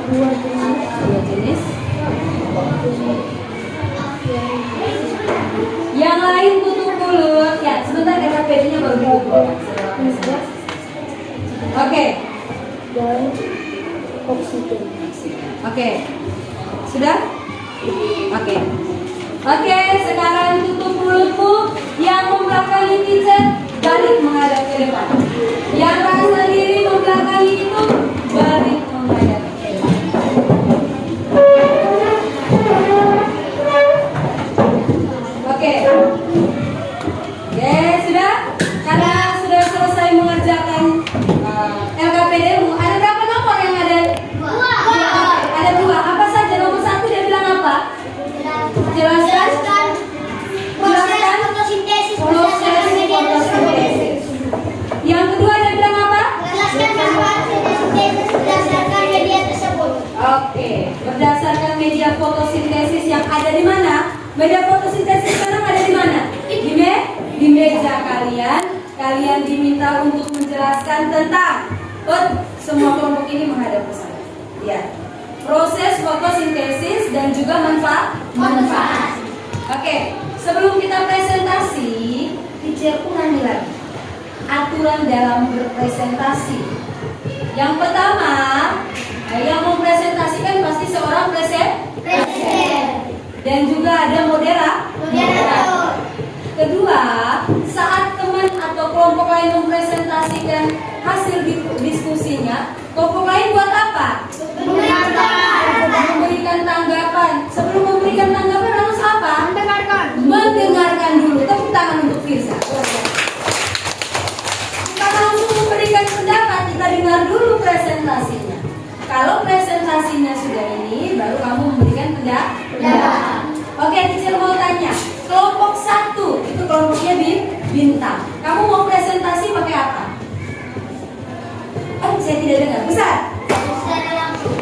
[SPEAKER 2] 2 jenis. Yang lain tutup mulut. Ya, sebentar karena PD-nya baru dibuka. Oke. Oke. Sudah? Oke. Oke, sekarang tutup mulutmu. Yang membelakangi teacher balik menghadap ke depan. Yang rasa diri membelakangi itu balik menghadap ke depan. Oke. Media fotosintesis sekarang ada di mana? Di meja kalian. Kalian diminta untuk menjelaskan tentang semua kelompok ini menghadap ke saya. Ya. Proses fotosintesis dan juga manfaat. Oke, sebelum kita presentasi, teacher ulangi lagi aturan dalam berpresentasi. Yang pertama, yang mempresentasikan pasti seorang presenter. Dan juga ada moderator. Kedua, saat teman atau kelompok lain mempresentasikan hasil diskusinya, kelompok lain buat apa? Memberikan tanggapan. Sebelum memberikan tanggapan harus apa? Mendengarkan dulu. Tepuk tangan untuk Firza. Kita langsung memberikan pendapat, kita dengar dulu presentasinya. Kalau presentasinya sudah ini, baru kamu memberikan pendapat. Oke, teacher mau tanya. Kelompok 1, itu kelompoknya bintang. Kamu mau presentasi pakai apa? Saya tidak dengar. Besar?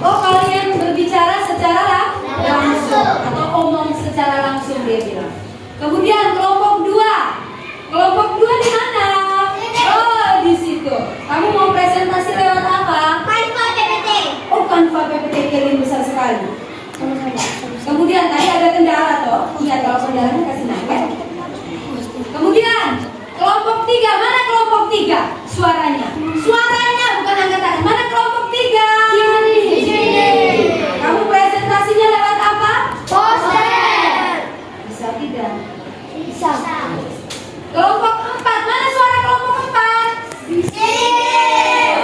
[SPEAKER 2] Oh, kalian berbicara secara langsung atau omong secara langsung dia bilang. Kemudian kelompok 2. Kelompok 2 di mana? Oh, di situ. Kamu mau presentasi lewat apa?
[SPEAKER 1] Canva PPT.
[SPEAKER 2] Oh, Canva PPT kalian besar sekali. Kemudian tadi ada kendala toh. Lihat kalau kendalanya kasih naik. Kemudian kelompok 3. Mana kelompok 3? Suaranya bukan angkat tangan. Mana kelompok 3? Kamu presentasinya lewat apa?
[SPEAKER 1] Poster.
[SPEAKER 2] Bisa tidak?
[SPEAKER 1] Bisa.
[SPEAKER 2] Kelompok 4. Mana suara kelompok 4?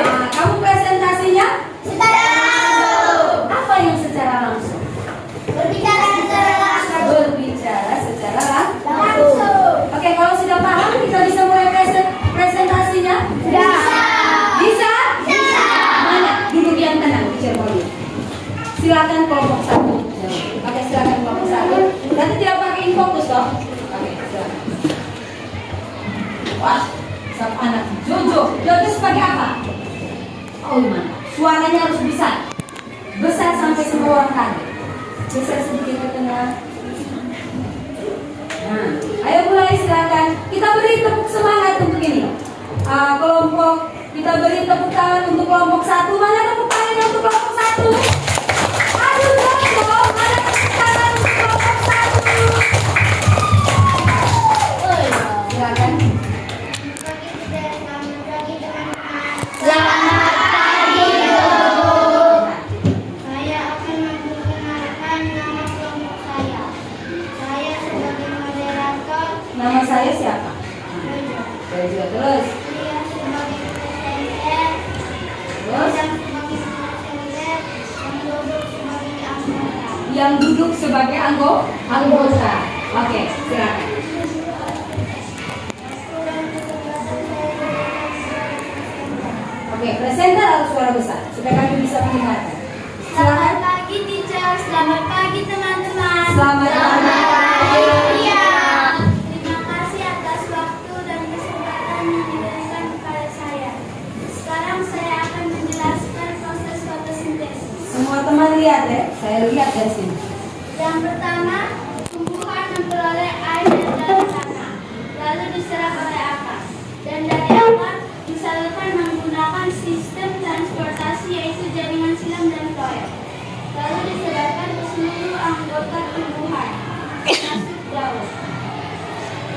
[SPEAKER 2] Nah, kamu presentasinya
[SPEAKER 1] Secara langsung.
[SPEAKER 2] apa yang secara langsung?
[SPEAKER 1] Berbicara secara langsung.
[SPEAKER 2] Berbicara secara
[SPEAKER 1] Langsung.
[SPEAKER 2] Oke, kalau sudah paham kita bisa mulai presentasinya? Bisa? Mana? Duduk yang tenang, teacher mau lihat. Silakan kelompok 1. Oke, silakan kelompok 1. Berarti tidak pakai infokus toh? Oke, silakan. Wah, satu anak Jojo sebagai apa? Oh, gimana? Suaranya harus besar sampai semua orang kaget. Geser sedikit ke tengah. Nah, ayo mulai silakan. Kita beri tepuk semangat untuk ini. Kelompok, kita beri tepuk tangan untuk kelompok 1. Mana tepuk tangannya untuk kelompok 1? Aduh, dong. Mana tepuk tangan untuk kelompok 1? Silakan.
[SPEAKER 1] Selamat pagi, saya akan memperkenalkan nama kelompok saya. Saya sebagai moderator.
[SPEAKER 2] Nama saya siapa? Jojo. Terus.
[SPEAKER 1] Dia sebagai presenter.
[SPEAKER 2] Terus.
[SPEAKER 1] Dan sebagai presenter
[SPEAKER 2] Yang duduk sebagai anggota. Oke, silakan. Oke, presenter harus suara besar supaya kami bisa mendengarkan.
[SPEAKER 1] Selamat
[SPEAKER 2] Silakan.
[SPEAKER 1] pagi teacher, selamat pagi teman-teman.
[SPEAKER 2] Selamat pagi.
[SPEAKER 1] Iya. Terima kasih atas waktu dan kesempatan yang diberikan kepada saya. Sekarang saya akan menjelaskan proses fotosintesis.
[SPEAKER 2] Semua teman lihat ya, saya lihat dari sini.
[SPEAKER 1] Yang pertama, tumbuhan memperoleh air dari tanah, lalu diserap oleh akar, dan dari akar disalurkan menggunakan sistem transportasi yaitu jaringan silam dan floem, lalu disebarkan ke seluruh anggota tumbuhan, termasuk daun.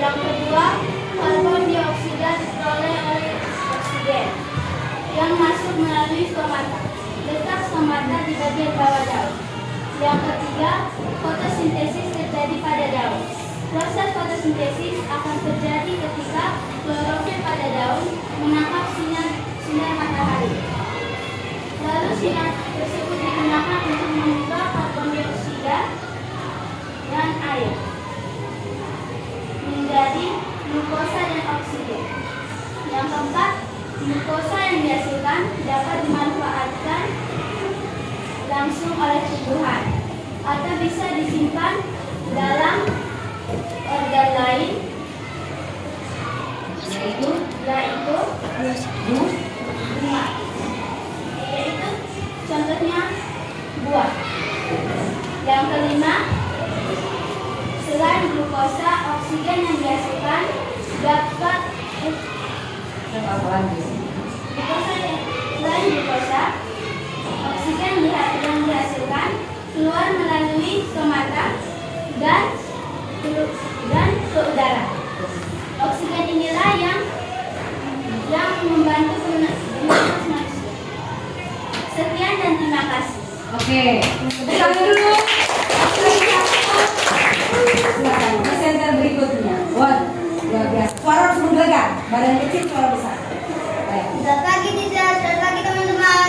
[SPEAKER 1] Yang kedua, karbon dioksida diperoleh oleh oksigen yang masuk melalui stomata. Letak stomata di bagian bawah daun. Yang ketiga, fotosintesis terjadi pada daun. Proses fotosintesis akan terjadi ketika klorofil pada daun menangkap sinar matahari. Lalu sinar tersebut digunakan untuk mengubah karbon dioksida dan air menjadi glukosa dan oksigen. Yang keempat, glukosa yang dihasilkan dapat dimanfaatkan langsung oleh tumbuhan atau bisa disimpan dalam organ lain, yaitu bunga, yaitu contohnya buah. Yang kelima, serat glukosa, oksigen yang dihasilkan dapat
[SPEAKER 2] Apa lagi?
[SPEAKER 1] selain glukosa, oksigen yang dihasilkan keluar melalui stomata dan ke udara. Oksigen inilah yang membantu bernafas manusia. Sekian dan terima kasih.
[SPEAKER 2] Oke, tepuk tangan dulu. Silakan, presenter berikutnya. Wah, luar biasa. Suara harus menggelegar, badan kecil, suara besar. Baik.
[SPEAKER 1] Selamat pagi teacher, selamat pagi teman-teman.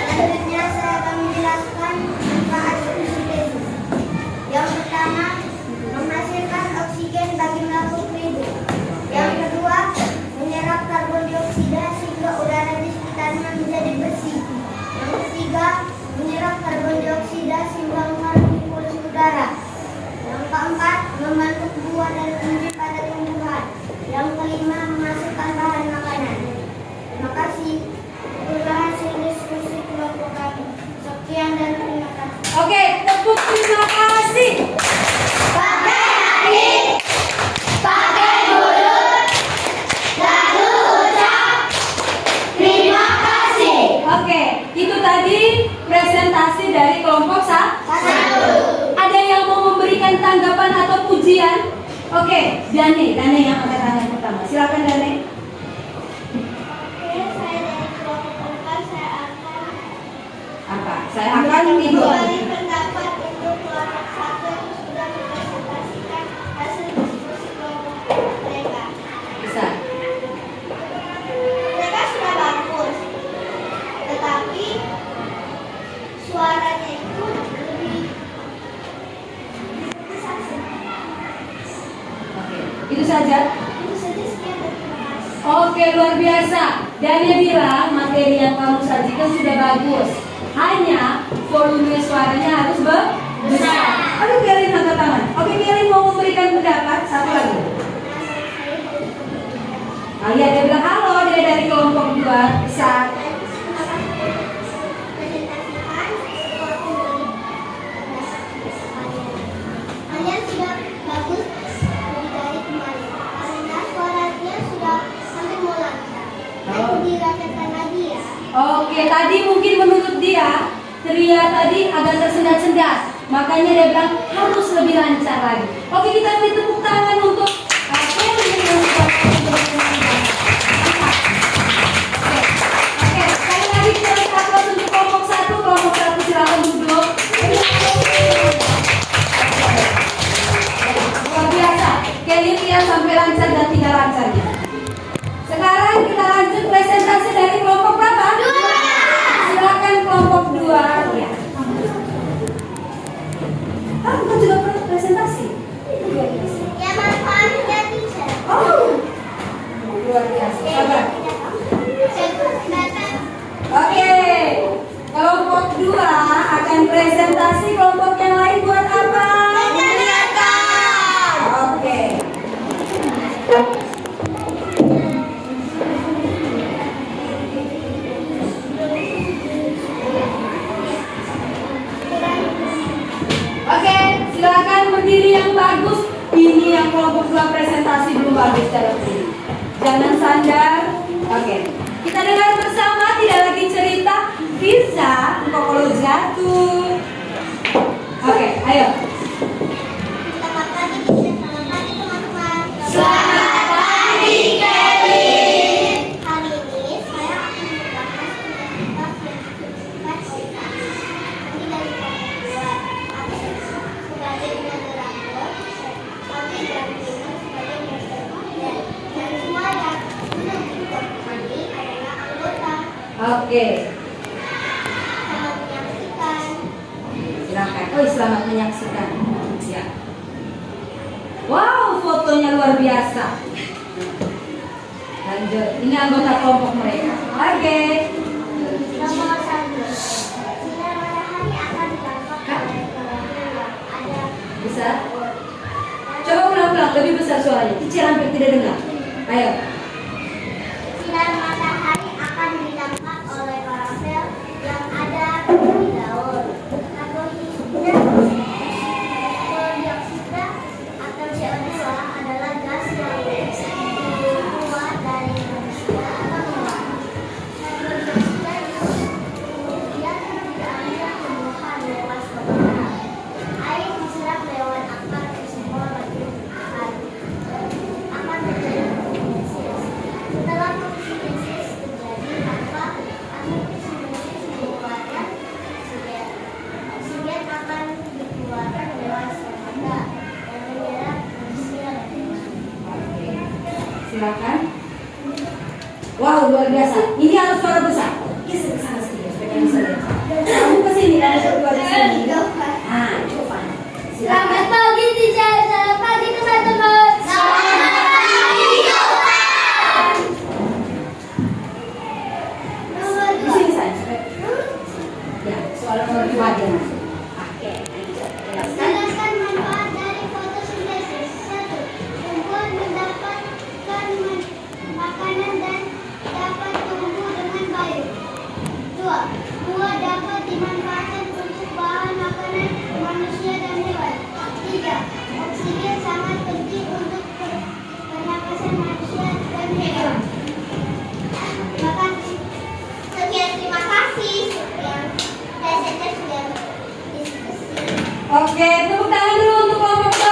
[SPEAKER 1] Selanjutnya saya akan menjelaskan manfaat fotosintesis. Yang pertama, menghasilkan oksigen bagi makhluk hidup. Yang kedua, menyerap karbon dioksida sehingga udara di sekitarnya menjadi bersih. Yang ketiga, menyerap karbon dioksida sehingga mengurangi polusi udara. Yang keempat, membentuk buah dan umbi pada tumbuhan. Yang kelima, menghasilkan bahan makanan. Terima kasih. Itulah hasil diskusi kelompok kami. Sekian dan terima kasih.
[SPEAKER 2] Oke, tepuk terima kasih.
[SPEAKER 1] Pakai hati, pakai mulut, lalu ucap terima kasih.
[SPEAKER 2] Oke, itu tadi presentasi dari kelompok satu. Ada yang mau memberikan tanggapan atau pujian? Oke, Dane yang angkat tangan pertama. Silakan Dane.
[SPEAKER 1] Oke, saya dari kelompok 4, saya akan
[SPEAKER 2] Apa? Saya akan tidur.
[SPEAKER 1] memberi pendapat untuk kelompok 1 yang sudah mempresentasikan hasil diskusi kelompok mereka.
[SPEAKER 2] Bisa.
[SPEAKER 1] Mereka sudah bagus, tetapi suaranya itu lebih besar.
[SPEAKER 2] Oke, itu saja.
[SPEAKER 1] Itu saja, sekian dan terima kasih.
[SPEAKER 2] Oke, luar biasa. Dane bilang materi yang kamu sajikan sudah bagus. Hanya volume suaranya harus besar. Aduh, Kelin angkat tangan. Oke, Kelin mau memberikan pendapat. Satu lagi. Ah, iya, dia bilang halo. Dia dari kelompok 2. Bisa.
[SPEAKER 1] Kalian sudah bagus lebih dari kemarin karena suaranya sudah hampir mau lancar. Nanti dirasakan lagi ya.
[SPEAKER 2] Oke, tadi mungkin menurut dia Tria tadi agak tersendat-sendat. Makanya dia bilang harus lebih lancar lagi. Oke, kita beri tepuk tangan untuk Kelin yang sudah Oke, sekali lagi kita beri aplaus untuk kelompok 1. Kelompok 1 silakan duduk. Luar biasa. Kelly lihat sampai lancar dan tidak lancarnya. Sekarang kita lanjut presentasi dari kelompok berapa? 2. Silakan kelompok 2. Ya. Ah, bukan juga presentasi. Luar biasa.
[SPEAKER 1] Ya manfaatnya teacher.
[SPEAKER 2] Oh, luar biasa. Sabar. Oke, kelompok 2 akan presentasi. Kelompok yang lain buat apa? Oke. Oke, silakan berdiri yang bagus. Ini yang kelompok 2 presentasi belum bagus cara berdiri. Jangan sandar. Oke. Kita dengar bersama, tidak lagi cerita. Bisa, engkau kalau jatuh. Oke, ayo.
[SPEAKER 1] Selamat pagi teacher, selamat pagi teman-teman.
[SPEAKER 2] Selamat pagi, Kelly.
[SPEAKER 1] Hari ini saya akan membahas tentang yang disebutkan oleh kami. Ini dari kelompok 2. Aku sebagai moderator, kami dan Bima sebagai moderator, dan semua yang sudah ikut kami adalah anggota.
[SPEAKER 2] Oke,
[SPEAKER 1] Selamat menyaksikan.
[SPEAKER 2] silakan. Oh, selamat menyaksikan. Ya. Wow, fotonya luar biasa. Lanjut. Ini anggota kelompok mereka. Oke.
[SPEAKER 1] Nomor 1. Sinar matahari akan ditangkap oleh pelaku yang ada.
[SPEAKER 2] Bisa? Coba ulang-ulang, lebih besar suaranya. Cicil hampir tidak dengar. Ayo.
[SPEAKER 1] Sinar matahari akan ditangkap oleh klorofil yang ada di daun. Karbohidrat
[SPEAKER 2] silakan. Wow, luar biasa. Ini harus suara besar. Geser ke sana sedikit supaya kalian bisa lihat. Kamu ke sini, kamu berdua di sini. Ah, coba.
[SPEAKER 1] Selamat pagi, teacher. Selamat pagi, teman-teman. Selamat pagi,
[SPEAKER 2] Di sini saja. Ya, soal nomor 2 dia masuk. Oke.
[SPEAKER 1] Jelaskan manfaat dari fotosintesis. 1. Tumbuhan mendapatkan makanan dan dapat tumbuh dengan baik. 2. Buah dapat dimanfaatkan untuk bahan makanan manusia dan hewan. 3. Oksigen sangat penting untuk pernapasan manusia dan hewan. Sekian, terima kasih yang saya sudah diskusi.
[SPEAKER 2] Oke, tepuk tangan dulu untuk kelompok 2.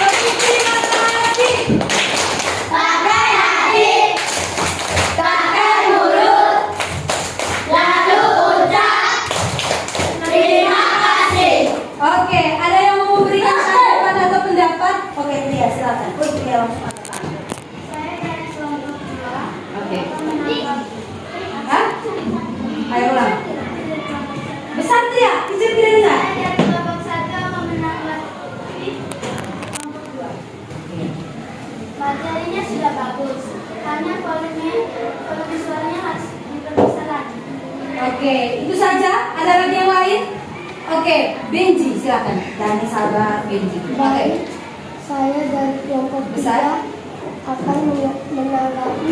[SPEAKER 2] Terima kasih.
[SPEAKER 1] Pakai hati, pakai mulut, lalu ucap terima kasih.
[SPEAKER 2] Oke, ada yang mau memberikan tanggapan atau pendapat? Oke, Tria, silakan. Tria langsung angkat tangan.
[SPEAKER 1] Saya dari kelompok 2.
[SPEAKER 2] Oke. Hah? Ayo ulang. Besar Tria, kecil tidak dengar.
[SPEAKER 1] Saya dari kelompok 1 menanggapi kelompok 2. Materinya sudah bagus, hanya volume suaranya harus diperbesar lagi.
[SPEAKER 2] Oke, itu saja. Ada lagi yang lain? Oke, Benji, silakan. Tanya sahabat Benji. Oke.
[SPEAKER 1] Saya dari kelompok
[SPEAKER 2] Besar.
[SPEAKER 1] 3 akan menanggapi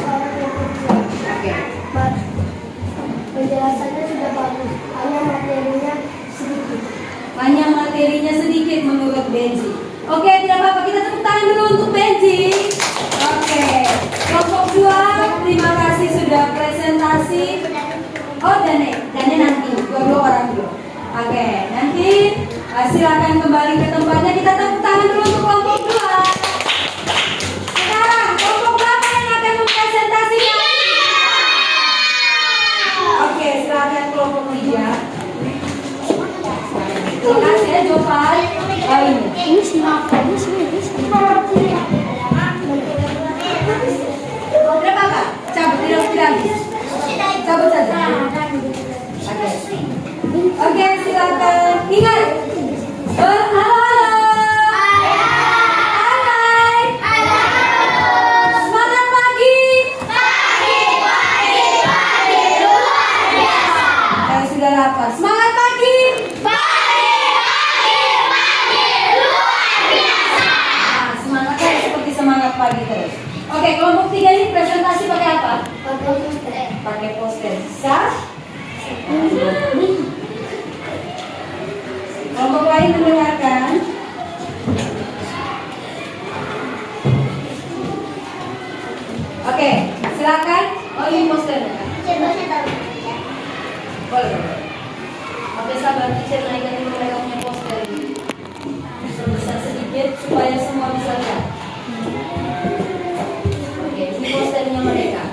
[SPEAKER 1] para kelompok 2.
[SPEAKER 2] Oke.
[SPEAKER 1] Penjelasannya sudah bagus, hanya materinya sedikit.
[SPEAKER 2] Hanya materinya sedikit menurut Benji. Oke, tidak apa-apa, kita tepuk tangan dulu untuk Benji. Oke, kelompok 2, terima kasih sudah presentasi. Oh, Dane nanti, dua orang dulu. Oke, nanti silakan kembali ke tempatnya. Kita tepuk tangan dulu untuk kelompok 2. Sekarang, kelompok berapa yang akan mempresentasikan? Oke, silakan kelompok 3. Terima kasih ya, Jovan. Oh, ini. Berapa Kak? Cabut, tidak habis. Cabut saja. Oke, silakan. Ingat. Halo. Hai. Semangat pagi.
[SPEAKER 1] Luar biasa.
[SPEAKER 2] Saya sudah lapar. Semangat pagi.
[SPEAKER 1] Luar biasa.
[SPEAKER 2] Nah, semangatnya seperti semangat pagi terus. Oke, kelompok 3 ini presentasi pakai apa? Pakai poster. Bisa? Kelompok lain mendengarkan. Oke, silakan. Oh, ini posternya. Boleh. Oke, sahabat teacher naikkan dulu mereka punya poster ini. Sebesar sedikit supaya semua bisa lihat. Oke, ini posternya mereka.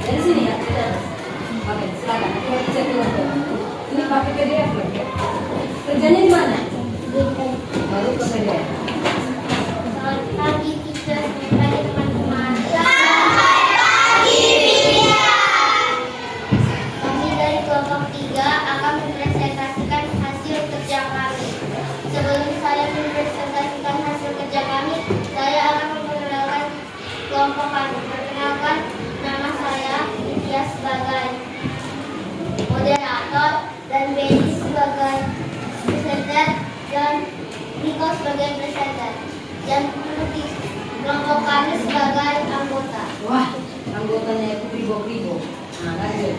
[SPEAKER 2] Dari sini ya, kita. Oke, silakan. Kita bisa turun. Ini pakai PDF loh. Kerjanya di mana? Baru ke PDF.
[SPEAKER 1] Selamat pagi, teacher. Selamat pagi, teman-teman. Selamat pagi, William. Kami dari kelompok 3 akan mempresentasikan hasil kerja kami. Sebelum saya mempresentasikan hasil kerja kami, saya akan memperkenalkan kelompok kami. Perkenalkan, nama saya Nitya sebagai moderator dan Benny sebagai presenter dan Niko sebagai presenter dan kelompok kami sebagai anggota.
[SPEAKER 2] Wah, anggotanya itu ribo-ribo. Nah, lanjut.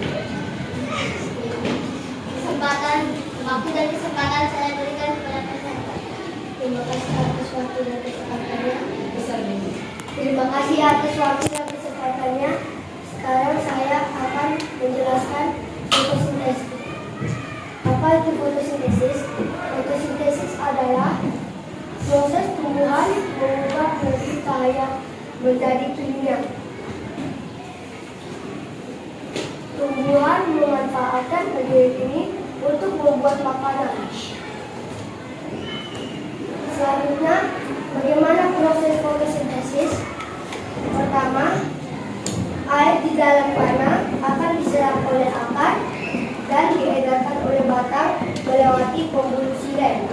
[SPEAKER 1] Waktu dan kesempatan saya berikan kepada presenter. Terima kasih atas waktu dan kesempatannya.
[SPEAKER 2] Besar ini.
[SPEAKER 1] Terima kasih atas waktu dan kesempatannya. Sekarang saya akan menjelaskan fotosintesis. Apa itu fotosintesis? Fotosintesis adalah proses tumbuhan mengubah energi cahaya menjadi kimia. Tumbuhan memanfaatkan energi ini untuk membuat makanan. Selanjutnya, bagaimana proses fotosintesis? pertama, air di dalam panah akan diserap oleh akar dan diedarkan oleh batang melewati pembuluh silen.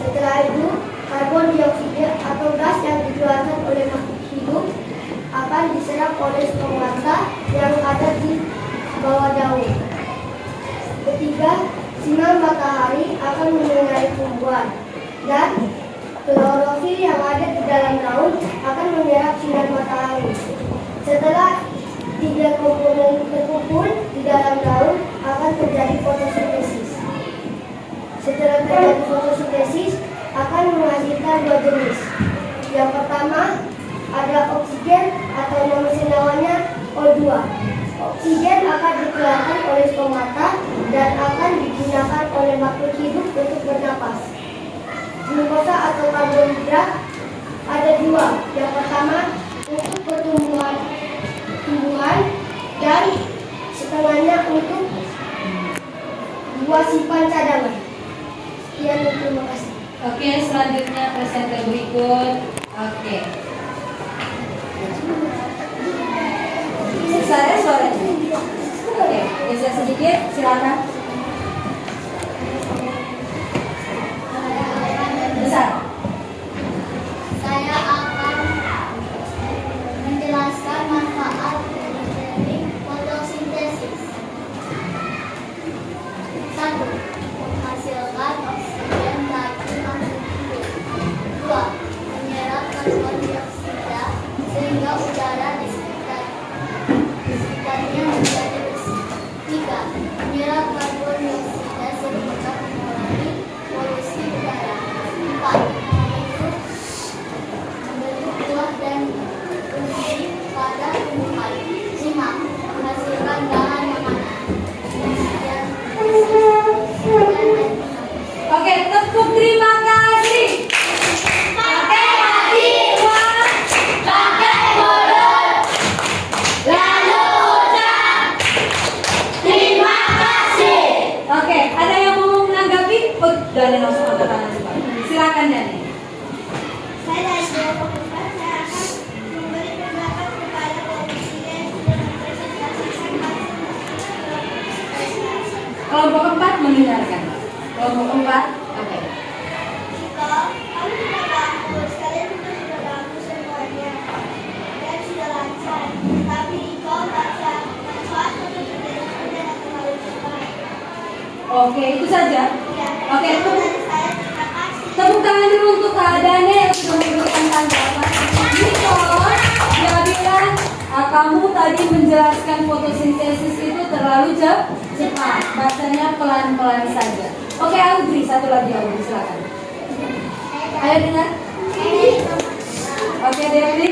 [SPEAKER 1] Setelah itu, karbon dioksida atau gas yang dikeluarkan oleh makhluk hidup akan diserap oleh stomata yang ada di bawah daun. Ketiga, sinar matahari akan menyinari tumbuhan dan klorofil yang ada di dalam daun akan menyerap sinar matahari. Setelah tiga komponen terkumpul di dalam daun akan terjadi fotosintesis. Setelah terjadi fotosintesis akan menghasilkan dua jenis. Yang pertama ada oksigen atau nama senawanya O2. Oksigen akan dikeluarkan oleh stomata dan akan digunakan oleh makhluk hidup untuk bernapas. Glukosa atau karbohidrat ada dua. Yang pertama untuk pertumbuhan dan setengahnya untuk buah simpan cadangan. Sekian dan terima kasih.
[SPEAKER 2] Oke, selanjutnya presenter berikut. Oke. Suaranya. Oke, geser sedikit, silakan. Besar.
[SPEAKER 1] Saya akan menjelaskan manfaat dari fotosintesis. 1. Menghasilkan oksigen bagi makhluk hidup. 2. Menyerap karbon dioksida sehingga udara di sekitarnya menjadi bersih. 3. Menyerap karbon dioksida sehingga mengurangi polusi udara. 4. Membentuk buah dan umbi pada tumbuhan. 5. Menghasilkan bahan makanan. Sekian.
[SPEAKER 2] Oke, tepuk terima kasih. Pakai hati, uang, pakai mulut, lalu ucap terima kasih. Oke, ada yang mau menanggapi? Oh, Dani langsung angkat tangan cepat. Silakan Dani.
[SPEAKER 1] Saya dari kelompok 4, saya akan memberi pendapat kepada komisi yang sudah mempresentasikan
[SPEAKER 2] Kelompok 4 mendengarkan. Kelompok 4, oke.
[SPEAKER 1] Iko, kamu sudah bagus, kalian sudah bagus semuanya dan sudah lancar. Tapi Iko baca manfaat fotosintesis dan terlalu cepat.
[SPEAKER 2] Oke, itu saja.
[SPEAKER 1] Ya,
[SPEAKER 2] Oke,
[SPEAKER 1] dari saya terima kasih.
[SPEAKER 2] tepuk tangan dulu untuk Kak Dane yang sudah memberikan tanggapan. Niko, dia bilang kamu tadi menjelaskan fotosintesis itu terlalu cepat. Bacanya pelan-pelan saja. Oke, Audrey, satu lagi Audrey, silakan. Ayo dengar. Oke, Devli.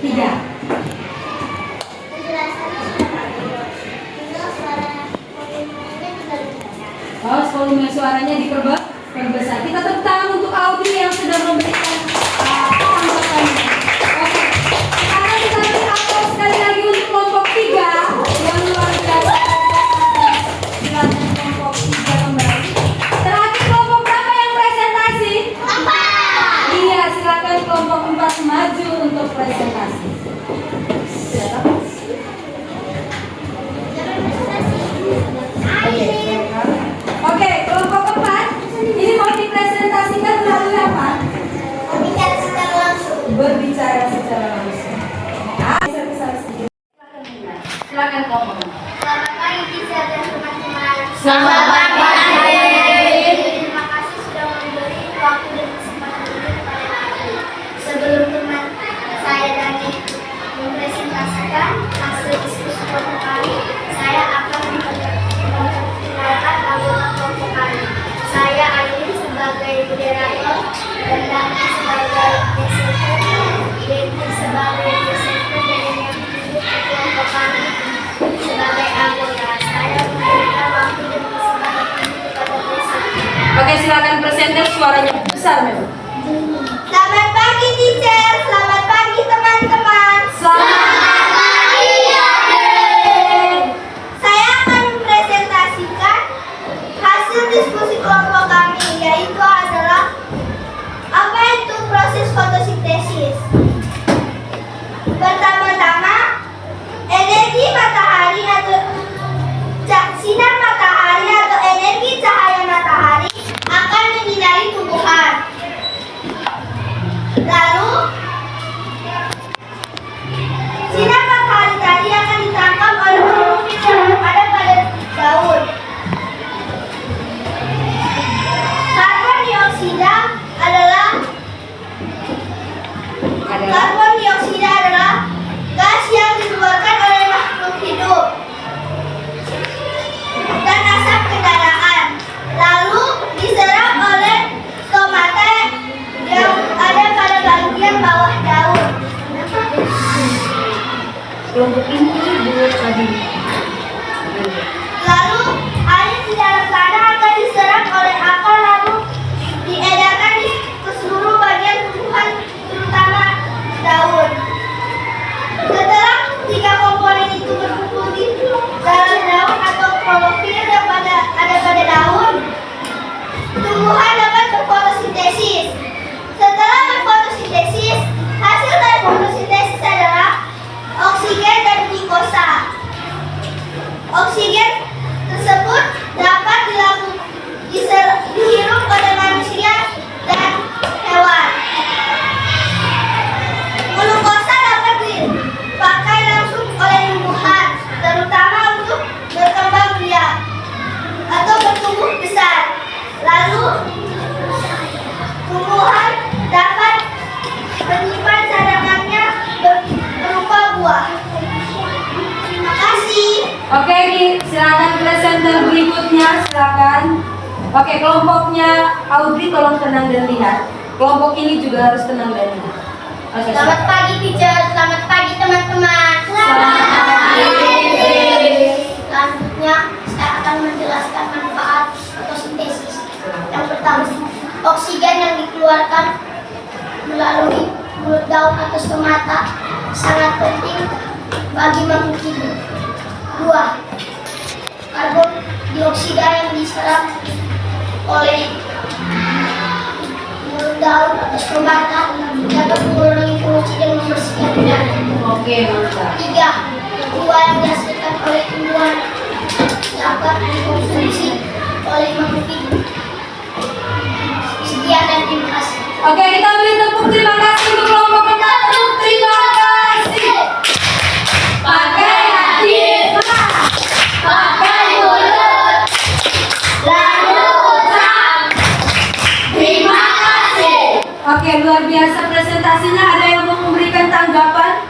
[SPEAKER 2] 3. Oh, volume suaranya diperbesar. Kita tepuk tangan untuk Audrey yang sudah memberikan tanggapannya. Oke, sekarang kita beri aplaus sekali lagi untuk kelompok 3 yang luar biasa. Silakan kelompok 3 kembali. Terakhir kelompok berapa yang presentasi? 4. Iya, silakan kelompok 4 maju untuk presentasi. Silakan. Oke, kelompok 4 ini mau dipresentasikan melalui apa?
[SPEAKER 1] Berbicara secara langsung.
[SPEAKER 2] Berbicara secara langsung. Besar-besar sedikit. Silakan kelompok 4.
[SPEAKER 1] Selamat pagi, teacher dan teman-teman.
[SPEAKER 2] Selamat pagi.
[SPEAKER 1] Terima kasih sudah memberi waktu dan kesempatan ini kepada kami. Sebelum teman saya Dani mempresentasikan hasil diskusi kelompok kami, saya akan memperkenalkan anggota kelompok kami. Saya Ayu sebagai moderator dan Dani sebagai presenter, Devi sebagai presenter dan yang hidup di kelompok kami sebagai anggota. Saya memberikan waktu dan kesempatan ini kepada presenter.
[SPEAKER 2] Oke, silakan presenter suaranya besar memang.
[SPEAKER 1] Selamat pagi, teacher. Selamat pagi, teman-teman.
[SPEAKER 2] Selamat
[SPEAKER 1] pagi, adik. Saya akan mempresentasikan hasil diskusi kelompok kami, yaitu adalah apa yang
[SPEAKER 2] kelompok inti buat tadi.
[SPEAKER 1] Lalu air di dalam tanah akan diserap oleh akar lalu diedarkan ke seluruh bagian tumbuhan terutama daun. Setelah tiga komponen itu berkumpul di dalam daun atau klorofil yang ada pada daun, tumbuhan dapat berfotosintesis. Setelah berfotosintesis, hasil dari fotosintesis adalah oksigen dan glukosa. Oksigen tersebut dapat dihirup oleh manusia dan hewan. Glukosa dapat dipakai langsung oleh tumbuhan, terutama untuk berkembang biak atau bertumbuh besar. Lalu, tumbuhan dapat menyimpan cadangannya berupa buah. Terima kasih.
[SPEAKER 2] Oke, silakan presenter berikutnya, silakan. Oke, kelompoknya Audrey tolong tenang dan lihat. Kelompok ini juga harus tenang dan lihat. Oke,
[SPEAKER 1] Selamat pagi, teacher. Selamat pagi, teman-teman.
[SPEAKER 2] Selamat pagi.
[SPEAKER 1] Selanjutnya, saya akan menjelaskan manfaat fotosintesis. Yang pertama, oksigen yang dikeluarkan melalui mulut daun atau stomata sangat penting bagi makhluk hidup. 2. Karbon dioksida yang diserap oleh mulut daun atau stomata dapat mengurangi polusi dan membersihkan udara.
[SPEAKER 2] Oke, mantap.
[SPEAKER 1] 3. Buah yang dihasilkan oleh tumbuhan dapat dikonsumsi oleh makhluk hidup. Sekian dan terima kasih.
[SPEAKER 2] Oke, kita beri tepuk terima kasih untuk kelompok ke-1. Terima kasih. Pakai hati, pakai mulut, lalu ucap terima kasih. Oke, luar biasa presentasinya. Ada yang mau memberikan tanggapan?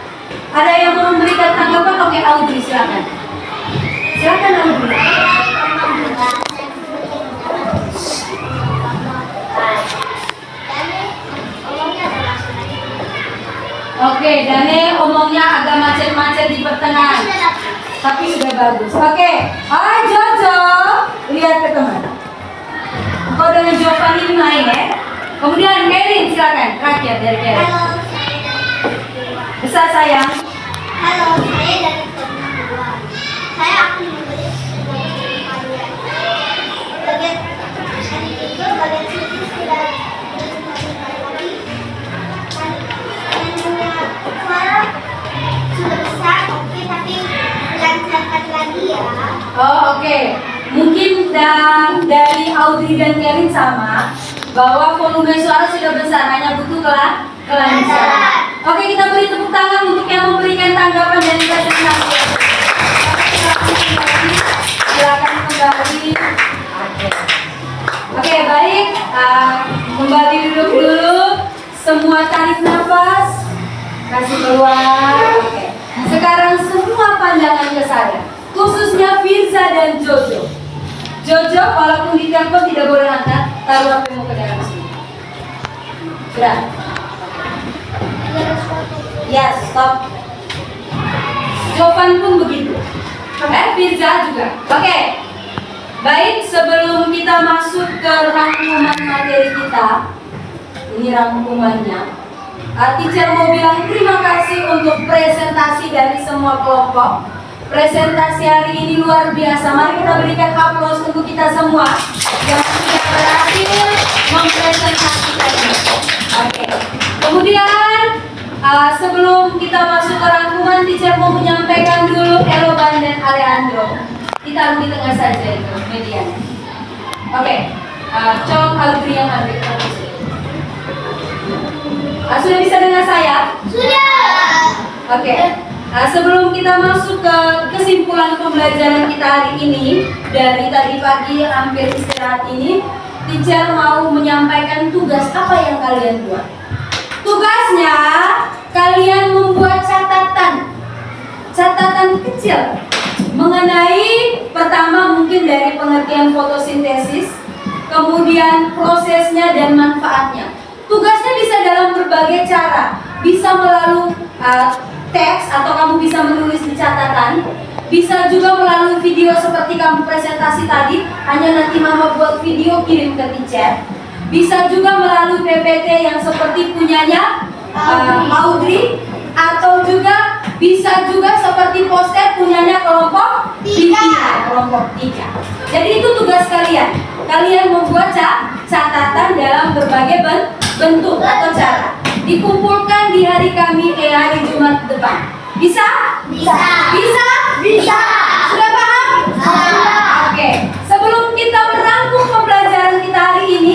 [SPEAKER 2] Ada yang mau memberikan tanggapan? Oke, Audrey silakan. Silakan Audrey. Oke, Dane omongnya agak macet-macet di pertengahan, tapi sudah bagus. Oke, hai Jojo, lihat ke teman. Kau dengan Jovan ini main ya. Kemudian Kevin, silakan. Terakhir dari Kevin.
[SPEAKER 1] Halo,
[SPEAKER 2] Besar sayang.
[SPEAKER 1] halo, saya dari kedua. Saya akan memberi bagian itu bagian sisi sudah suara sudah besar, oke, tapi lancarkan lagi ya.
[SPEAKER 2] Oh oke, mungkin dari Audrey dan Kevin sama bahwa volume suara sudah besar, hanya butuh kelancaran. Oke, kita beri tepuk tangan untuk yang memberikan tanggapan dari presentasi. Silakan kembali. Oke, baik. Kembali duduk dulu. Semua tarik nafas, kasih keluar. Oke. Sekarang semua pandangan ke saya, khususnya Firza dan Jojo. Jojo, walaupun ditelepon tidak boleh angkat, taruh HP-mu ke dalam sini. Sudah. Ya, stop. Jovan pun begitu. Firza juga. Oke. Baik, sebelum kita masuk ke rangkuman materi kita, ini rangkumannya. Teacher mau bilang terima kasih untuk presentasi dari semua kelompok. Presentasi hari ini luar biasa. Mari kita berikan aplaus untuk kita semua yang sudah berhasil mempresentasikannya. Oke. Kemudian sebelum kita masuk ke rangkuman, teacher mau menyampaikan dulu Eloban dan Alejandro. Ditaruh di tengah saja itu medianya. Oke. Colong Audrey yang ambil posisi. Sudah bisa dengar saya?
[SPEAKER 1] Sudah.
[SPEAKER 2] Oke. Sebelum kita masuk ke kesimpulan pembelajaran kita hari ini, dari tadi pagi hampir istirahat ini, teacher mau menyampaikan tugas apa yang kalian buat. Tugasnya kalian membuat catatan kecil mengenai pertama mungkin dari pengertian fotosintesis, kemudian prosesnya dan manfaatnya. Tugasnya bisa dalam berbagai cara, bisa melalui teks atau kamu bisa menulis di catatan. Bisa juga melalui video seperti kamu presentasi tadi, hanya nanti mama buat video kirim ke teacher. Bisa juga melalui PPT yang seperti punyanya Audrey, atau juga bisa juga seperti poster punyanya kelompok 3. Jadi itu tugas kalian. Kalian membuat catatan dalam berbagai bentuk atau cara. Dikumpulkan di hari Jumat depan. Bisa? Bisa? Sudah paham? Oke. Sebelum kita merangkum pembelajaran kita hari ini,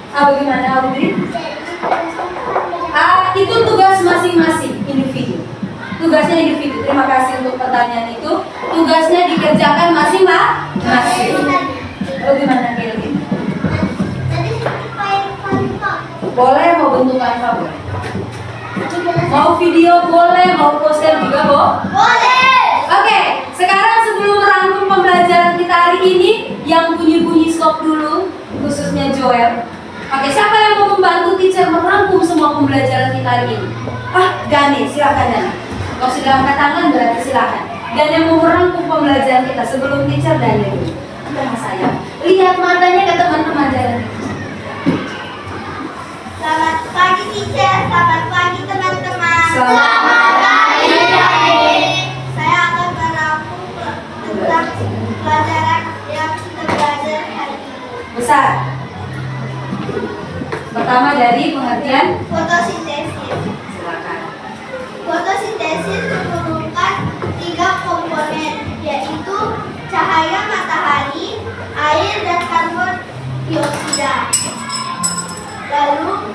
[SPEAKER 2] bagaimana Audrey? Itu tugas masing-masing individu. Tugasnya individu. Terima kasih untuk pertanyaan itu. Tugasnya dikerjakan masing-masing. Bagaimana Kelvin? Boleh, mau bentukan kamu? Mau video boleh, mau poster juga boleh. Oke, sekarang sebelum merangkum pembelajaran kita hari ini, yang bunyi-bunyi stop dulu, khususnya Joel. Oke, siapa yang mau membantu teacher merangkum semua pembelajaran kita hari ini? Dani, silakan Dani. Kalau sudah angkat tangan berarti silakan. Dan yang mau merangkum pembelajaran kita sebelum teacher Dani dulu. Sama saya. Lihat matanya ke teman-teman Dani.
[SPEAKER 1] Selamat pagi teacher, selamat pagi teman-teman.
[SPEAKER 2] Selamat
[SPEAKER 1] pagi. Saya akan merangkum tentang pelajaran yang kita belajar hari ini.
[SPEAKER 2] Besar. Pertama dari pengertian
[SPEAKER 1] Fotosintesis.
[SPEAKER 2] silakan.
[SPEAKER 1] Fotosintesis menghubungkan 3 komponen, yaitu cahaya matahari, air, dan karbon dioksida. Lalu,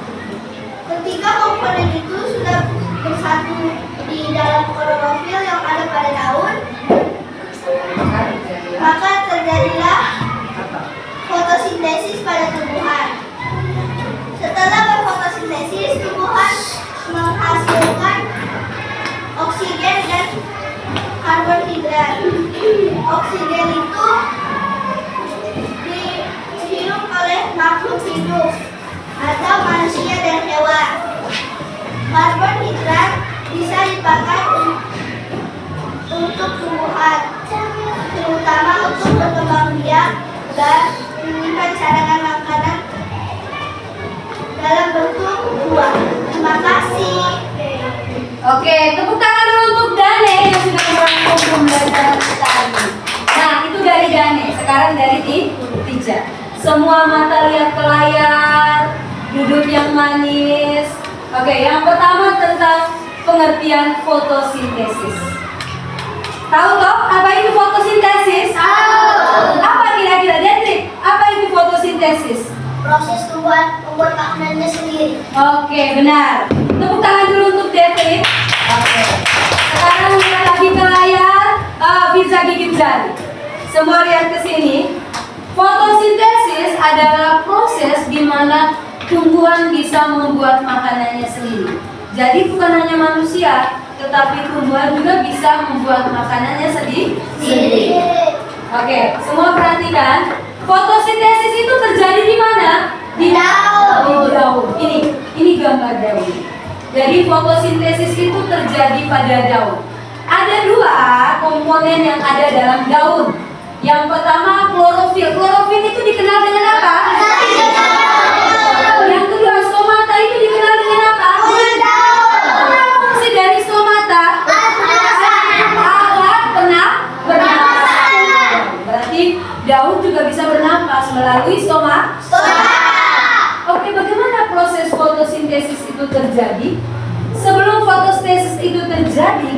[SPEAKER 1] ketika komponen itu sudah bersatu di dalam klorofil yang ada pada daun, maka terjadilah fotosintesis pada tumbuhan. Setelah berfotosintesis, tumbuhan menghasilkan oksigen dan karbohidrat. Oksigen itu dihirup oleh makhluk hidup atau manusia dan hewan. Karbohidrat bisa dipakai untuk tumbuhan, terutama untuk berkembang biak dan menyimpan cadangan makanan dalam bentuk buah. Terima kasih.
[SPEAKER 2] Oke, tepuk tangan dulu untuk Dane yang sudah merangkum pembelajaran kita hari ini. Nah, itu dari Dane. Sekarang dari teacher. Semua mata lihat ke layar, duduk yang manis. Oke, yang pertama tentang pengertian fotosintesis. Tahu toh apa itu fotosintesis?
[SPEAKER 1] Tahu.
[SPEAKER 2] Apa kira-kira Detrik? Apa itu fotosintesis?
[SPEAKER 1] Proses tumbuhan membuat makanannya sendiri.
[SPEAKER 2] Oke, benar. Tepuk tangan dulu untuk Detrik. Oke. Sekarang lihat lagi ke layar. Bisa gigit jari. Semua lihat ke sini. Fotosintesis adalah proses di mana tumbuhan bisa membuat makanannya sendiri. Jadi bukan hanya manusia, tetapi tumbuhan juga bisa membuat makanannya sendiri. Oke, semua perhatikan. Fotosintesis itu terjadi di mana? Di daun. Di daun. Ini gambar daun. Jadi fotosintesis itu terjadi pada daun. Ada 2 komponen yang ada dalam daun. Yang pertama klorofil. Klorofil itu dikenal dengan apa? Yang kedua stomata itu dikenal dengan apa? Apa fungsi dari stomata? Alat pernapasan. Berarti daun juga bisa bernafas melalui stoma. Oke, bagaimana proses fotosintesis itu terjadi? Sebelum fotosintesis itu terjadi,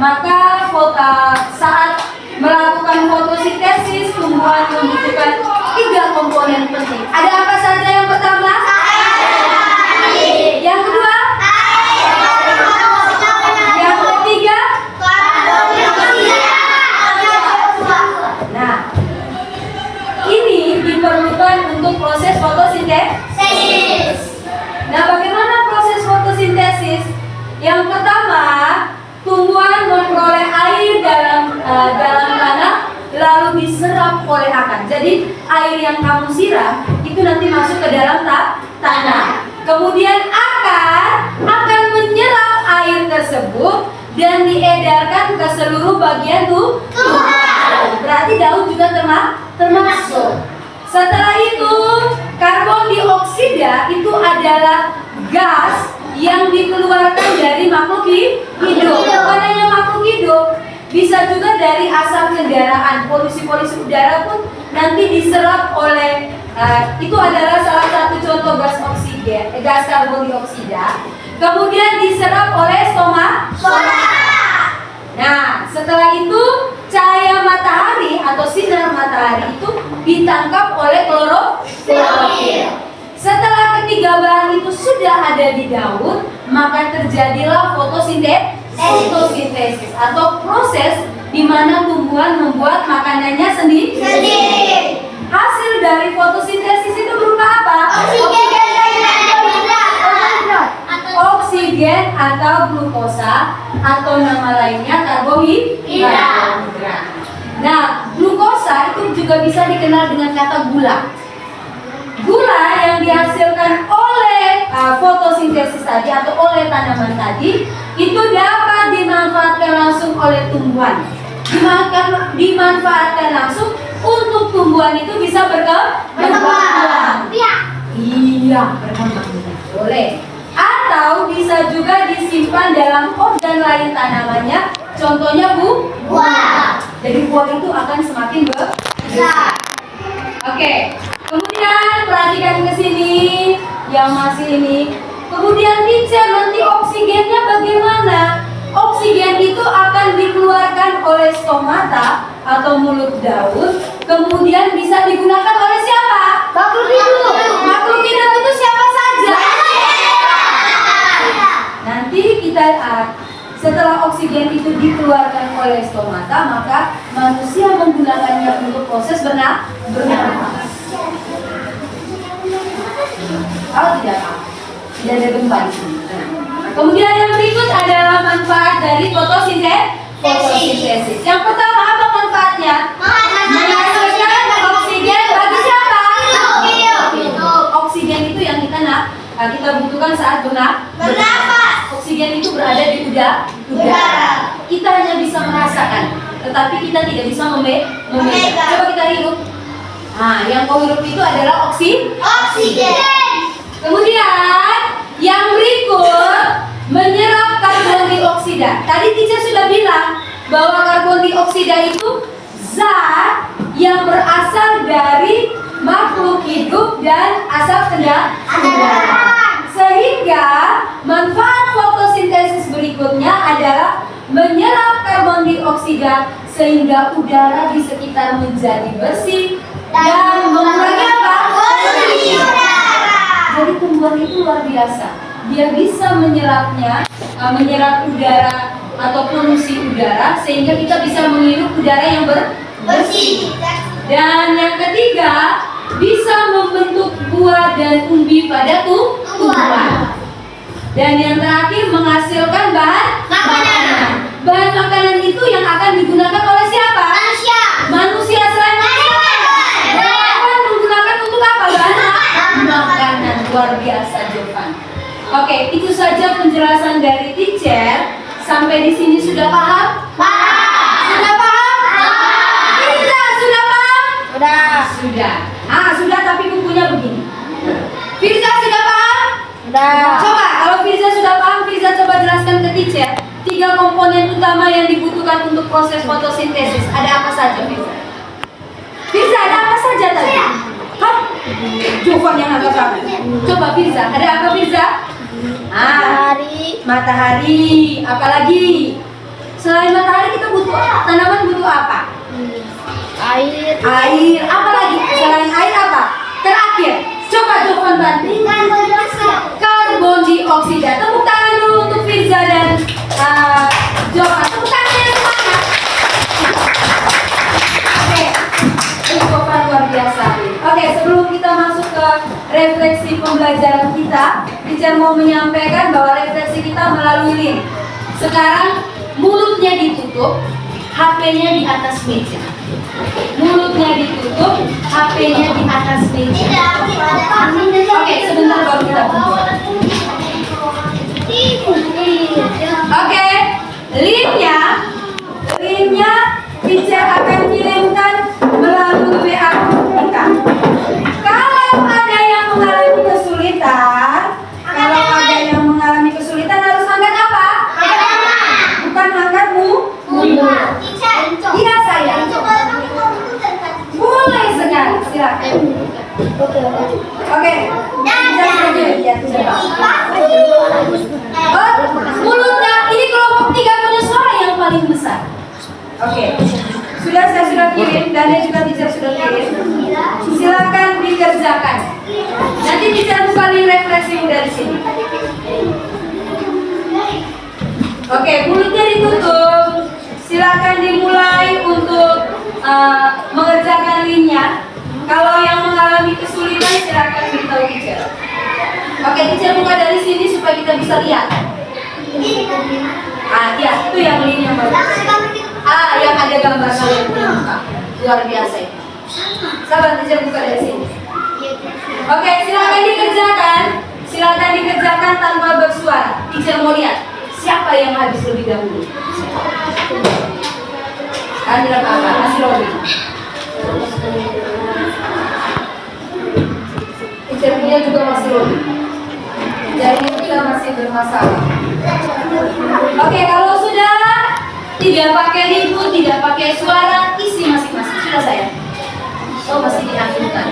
[SPEAKER 2] maka saat melakukan fotosintesis, tumbuhan membutuhkan 3 komponen penting. Ada apa saja yang pertama? Yang kedua? Yang ketiga? Nah, ini diperlukan untuk proses fotosintesis. Nah, bagaimana proses fotosintesis? Yang pertama, tumbuhan memperoleh air dalam tanah lalu diserap oleh akar. Jadi air yang kamu siram itu nanti masuk ke dalam tanah. Kemudian akar akan menyerap air tersebut dan diedarkan ke seluruh bagian tubuh. Berarti daun juga termasuk. Setelah itu, karbon dioksida itu adalah gas yang dikeluarkan dari makhluk hidup. Bukan hanya makhluk hidup, bisa juga dari asap kendaraan, polusi-polusi udara pun nanti diserap oleh itu adalah salah satu contoh gas karbon dioksida. Kemudian diserap oleh stoma. Nah, setelah itu cahaya matahari atau sinar matahari itu ditangkap oleh klorofil. Setelah ketiga bahan itu sudah ada di daun, maka terjadilah fotosintesis atau proses di mana tumbuhan membuat makanannya sendiri. Hasil dari fotosintesis itu berupa apa? Oksigen atau glukosa atau nama lainnya karbohidrat. Nah, glukosa itu juga bisa dikenal dengan kata gula. Gula yang dihasilkan oleh fotosintesis tadi atau oleh tanaman tadi itu dapat dimanfaatkan langsung oleh tumbuhan. Dimanfaatkan langsung untuk tumbuhan itu bisa berkembang. Iya, berkembang. Boleh. Atau bisa juga disimpan dalam organ lain tanamannya, contohnya buah. Jadi buah itu akan semakin besar. Oke, kemudian perhatikan ke sini yang masih ini. Kemudian teacher, nanti oksigennya bagaimana? Oksigen itu akan dikeluarkan oleh stomata atau mulut daun, kemudian bisa digunakan oleh siapa? Makhluk hidup. Makhluk hidup itu siapa saja? Nanti kita setelah oksigen itu dikeluarkan oleh stomata, maka manusia menggunakannya untuk proses bernapas. Kalau tidak ada gempa di sini. Kemudian yang berikut adalah manfaat dari fotosintesis. Yang pertama, apa manfaatnya? Menghasilkan oksigen bagi siapa? Oksigen itu yang kita butuhkan saat bernapas. Oksigen itu berada di udara. Kita hanya bisa merasakan, tetapi kita tidak bisa memegang. Coba kita hirup. Nah, yang kau hirup itu adalah oksigen. Kemudian yang berikut menyerap karbon dioksida. Tadi teacher sudah bilang bahwa karbon dioksida itu zat yang berasal dari makhluk hidup dan asap kendaraan. Sehingga manfaat fotosintesis berikutnya adalah menyerap karbon dioksida sehingga udara di sekitar menjadi bersih dan mengurangi apa? Polusi udara. Jadi tumbuhan itu luar biasa. Dia bisa menyerap udara atau polusi udara sehingga kita bisa menghirup udara yang bersih. Dan yang ketiga, bisa membentuk buah dan umbi pada tumbuhan. Dan yang terakhir, menghasilkan bahan makanan. Bahan makanan itu yang akan digunakan oleh siapa? Manusia selain akan menggunakan untuk apa? Bahan makanan. Luar biasa, Jovan. Oke, itu saja penjelasan dari teacher. Sampai di sini sudah paham? Sudah paham? Sudah paham? Sudah. Sudah, tapi bukunya begini. Firza sudah paham? Coba, kalau Firza sudah paham, Firza coba jelaskan ke teacher 3 komponen utama yang dibutuhkan untuk proses fotosintesis. Ada apa saja, Firza? Firza, ada apa saja tadi? Jovan yang agak banget. Coba Firza, ada apa Firza? Matahari. Apalagi? Selain matahari kita butuh tanaman butuh apa? Air. Apa lagi? Selain air apa? Terakhir, coba Jovan bantu. Karbon dioksida. Tepuk tangan dulu untuk Firza dan Jovan. Tepuk tangan yang semangat. Oke, Jovan luar biasa. Oke, sebelum kita masuk ke refleksi pembelajaran kita, teacher mau menyampaikan bahwa refleksi kita melalui link. Sekarang mulutnya ditutup, HP-nya di atas meja. Mulutnya ditutup, HP-nya di atas meja. Oke, sebentar baru kita buka. Oke, Linknya teacher akan kirimkan melalui WA kita. Kalau ada yang mengalami kesulitan, harus angkat apa? Bukan angkatmu. Iya sayang. Boleh sekali, silakan. Oke. Mulutnya ini kelompok 3 punya suara yang paling besar. Oke. Saya sudah kirim dan juga teacher sudah kirim. Silakan dikerjakan. Nanti teacher buka link refreshing dari sini. Oke, mulutnya ditutup. Silakan dimulai untuk mengerjakan linknya. Kalau yang mengalami kesulitan silakan beritahu teacher. Oke, teacher buka dari sini supaya kita bisa lihat. Ya, itu yang link yang bagus. Yang ada gambar kalian buka. Luar biasa itu. Sabar, teacher buka dari sini. Oke, silakan dikerjakan tanpa bersuara. Teacher mau lihat siapa yang habis lebih dahulu. Andra kakak, masih Robin. Teacher punya juga masih Robin. Jadi kita masih bermasalah. Oke, kalau sudah tidak pakai input, tidak pakai suara, isi masing-masing. Sudah saya. Masih diakhirkan.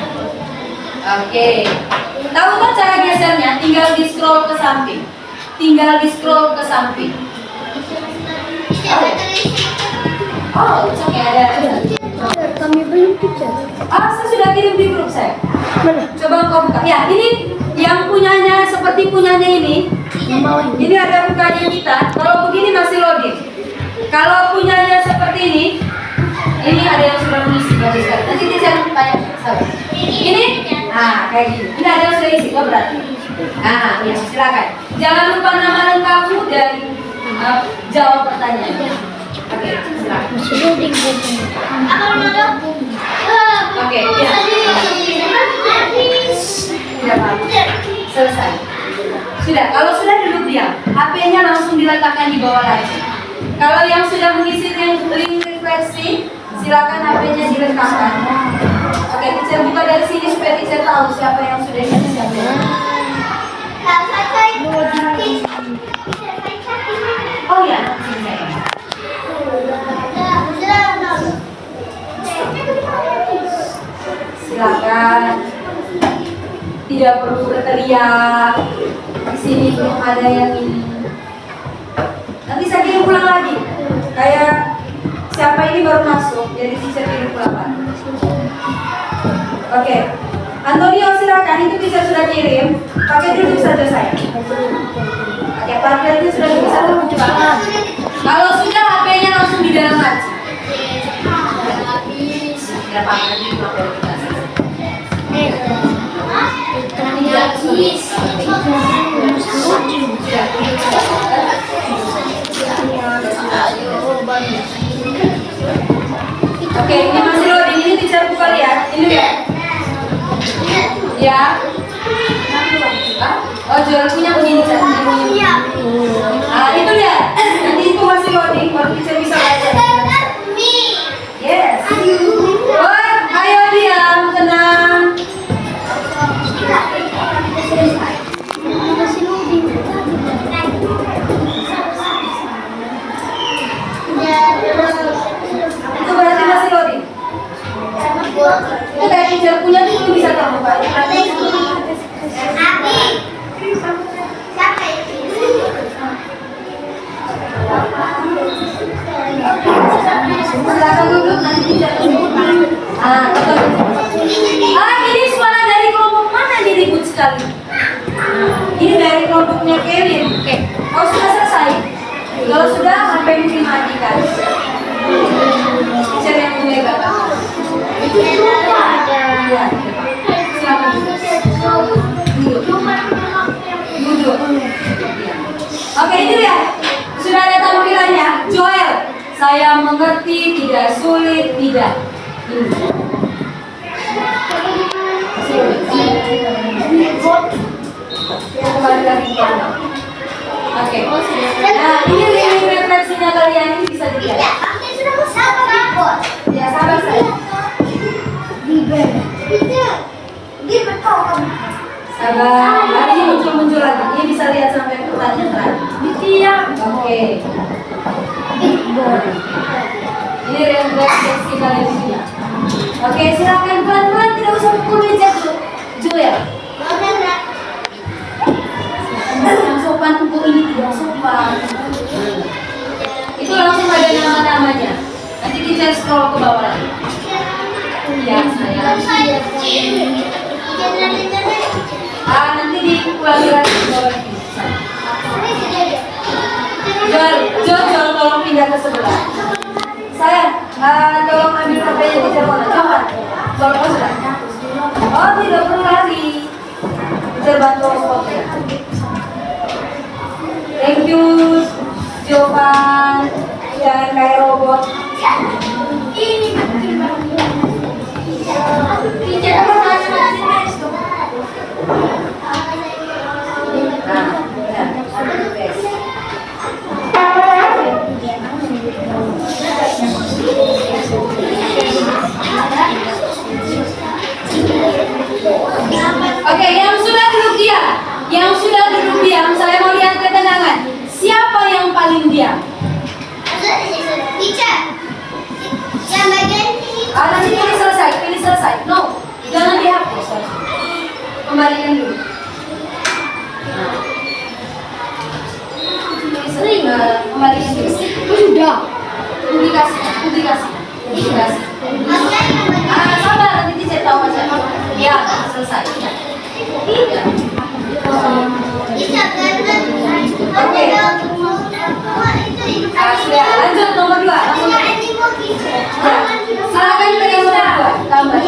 [SPEAKER 2] Oke. Tahu kan cara gesernya? Tinggal di scroll ke samping. It's okay, ada.
[SPEAKER 1] Kami belum teacher.
[SPEAKER 2] Saya sudah kirim di grup saya. Coba engkau buka. Ya, ini yang punyanya seperti punyanya ini. Ini ada bukanya kita. Kalau begini masih loading. Kalau punyanya seperti ini ada yang sudah mengisi bagus sekali. Nanti teacher tanya. Ini, kayak gini. Ini ada yang sudah isi. Kok berarti? Ya silakan. Jangan lupa nama lengkapmu dan jawab pertanyaan. Oke, silakan. Oke, ya. Sudah bagus. Selesai. Sudah, kalau sudah duduk diam, HP-nya langsung diletakkan di bawah lagi. Kalau yang sudah mengisi link refleksi, silakan HP-nya diletakkan. Oke, teacher buka dari sini supaya teacher tahu siapa yang sudah isi siapa yang. Oh ya, silakan. Tidak perlu berteriak. Di sini belum ada yang ini. Nanti saya kirim pulang lagi. Kayak siapa ini baru masuk, jadi teacher kirim pulang lagi. Oke. Antonio silakan, itu teacher sudah kirim. Pakai duduk saja saya. Oke, parkir itu sudah bisa coba. Kalau sudah HP-nya langsung di dalam laci. Tidak pakai di Oke, ini masih loading. Ini teacher buka lihat. Ini lihat. Ya. Jual punya begini kan? Itu lihat. Nanti itu masih loading. Baru teacher bisa belajar. Yes. Ayo diam, tenang. Itu berarti masih loading. Itu kayak teacher punya itu belum bisa terbuka. Silakan duduk, nanti teacher terbuka. Ini suara dari kelompok mana nih ribut sekali? Ini dari kelompoknya Kevin. Oke. Oh, sudah selesai. Kalau sudah, sampai mungkin matikan. Teacher yang memegang. Ya. Silakan duduk. Oke, itu ya. Sudah ada tampilannya. Joel, saya mengerti, tidak sulit, tidak. Kembali lagi ke Oke. Nah, ini refleksinya kalian ini bisa dilihat. Ya, sabar saya. Sabar, nanti muncul lagi. Ini bisa lihat sampai pertanyaan terakhir. Oke. Ini refleksi kalian di sini. Oke, silakan pelan-pelan, tidak usah pukul meja dulu ya. Yang sopan pukul ini tidak sopan. Itu langsung ada nama-namanya. Nanti kita scroll ke bawah lagi. Ya, saya. Nanti diulangi lagi ke bawah lagi. Jol, tolong pindah ke sebelah. Saya, tolong ambil HP-nya di telepon. Coba. Tolong sudah. Oh, tidak perlu lari. Bisa bantu spotnya. Thank you, Jovan. Jangan kayak robot. Ini Oke, yang sudah duduk diam. Yang sudah duduk diam, saya mau lihat ketenangan. Siapa yang paling diam? Nanti pilih selesai. No, jangan dihapus. Kembalikan dulu. Kembalikan dulu.
[SPEAKER 1] Sudah.
[SPEAKER 2] Publikasi. Sabar, nanti saya tahu aja. Ya, selesai. Ya. Oke. Sudah, lanjut nomor 2. Silakan pegang nomor 2. Tambah.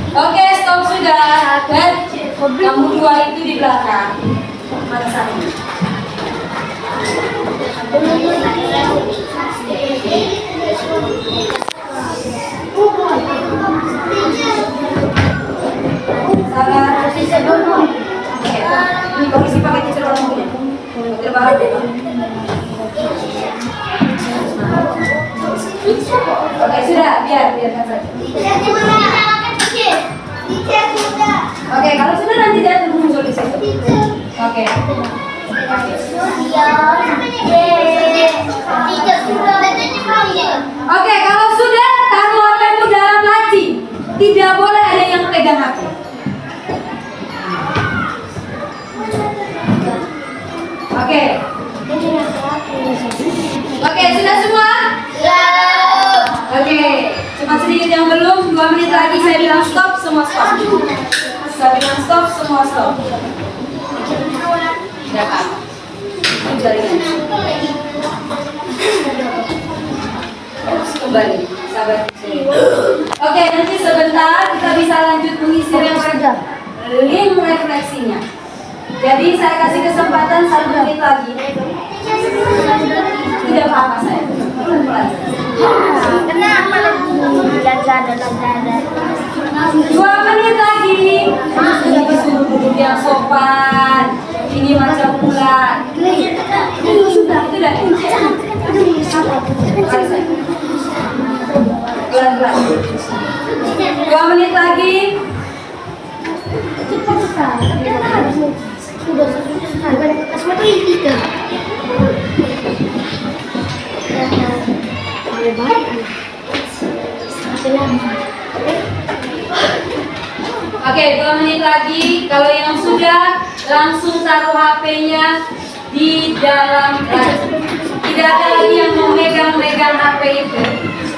[SPEAKER 2] Oke, stop sudah. Dan kamu 2 itu di belakang. Mana satu? Salah. Oke, ini komisi pakai teacher orangnya. Terbahar deh. Oke, sudah, biarkan saja. Oke, kalau sudah nanti dia muncul di situ. Oke. Oke, kalau sudah taruh HP-mu dalam laci. Tidak boleh ada yang pegang HP. Oke. Oke, sudah semua? Oke, cuma sedikit yang belum. 2 menit lagi saya bilang stop, semua stop. Saya bilang stop, semua stop. Tidak apa. Jaringan. Kembali, sahabat. Oke, nanti sebentar kita bisa lanjut mengisi link refleksinya. Jadi saya kasih kesempatan 1 menit lagi. Tidak apa-apa saya.
[SPEAKER 1] Kenapa lagi?
[SPEAKER 2] 2 menit lagi. Ini disuruh duduk yang sopan. Ini macam ular. Sudah, itu dah. Pelan-pelan. 2 menit lagi.
[SPEAKER 1] Cepat sekali. Sudah asma itu tiga.
[SPEAKER 2] Oke, 2 menit lagi. Kalau yang sudah, langsung taruh HP-nya di dalam tas. Tidak ada lagi yang memegang-megang HP itu.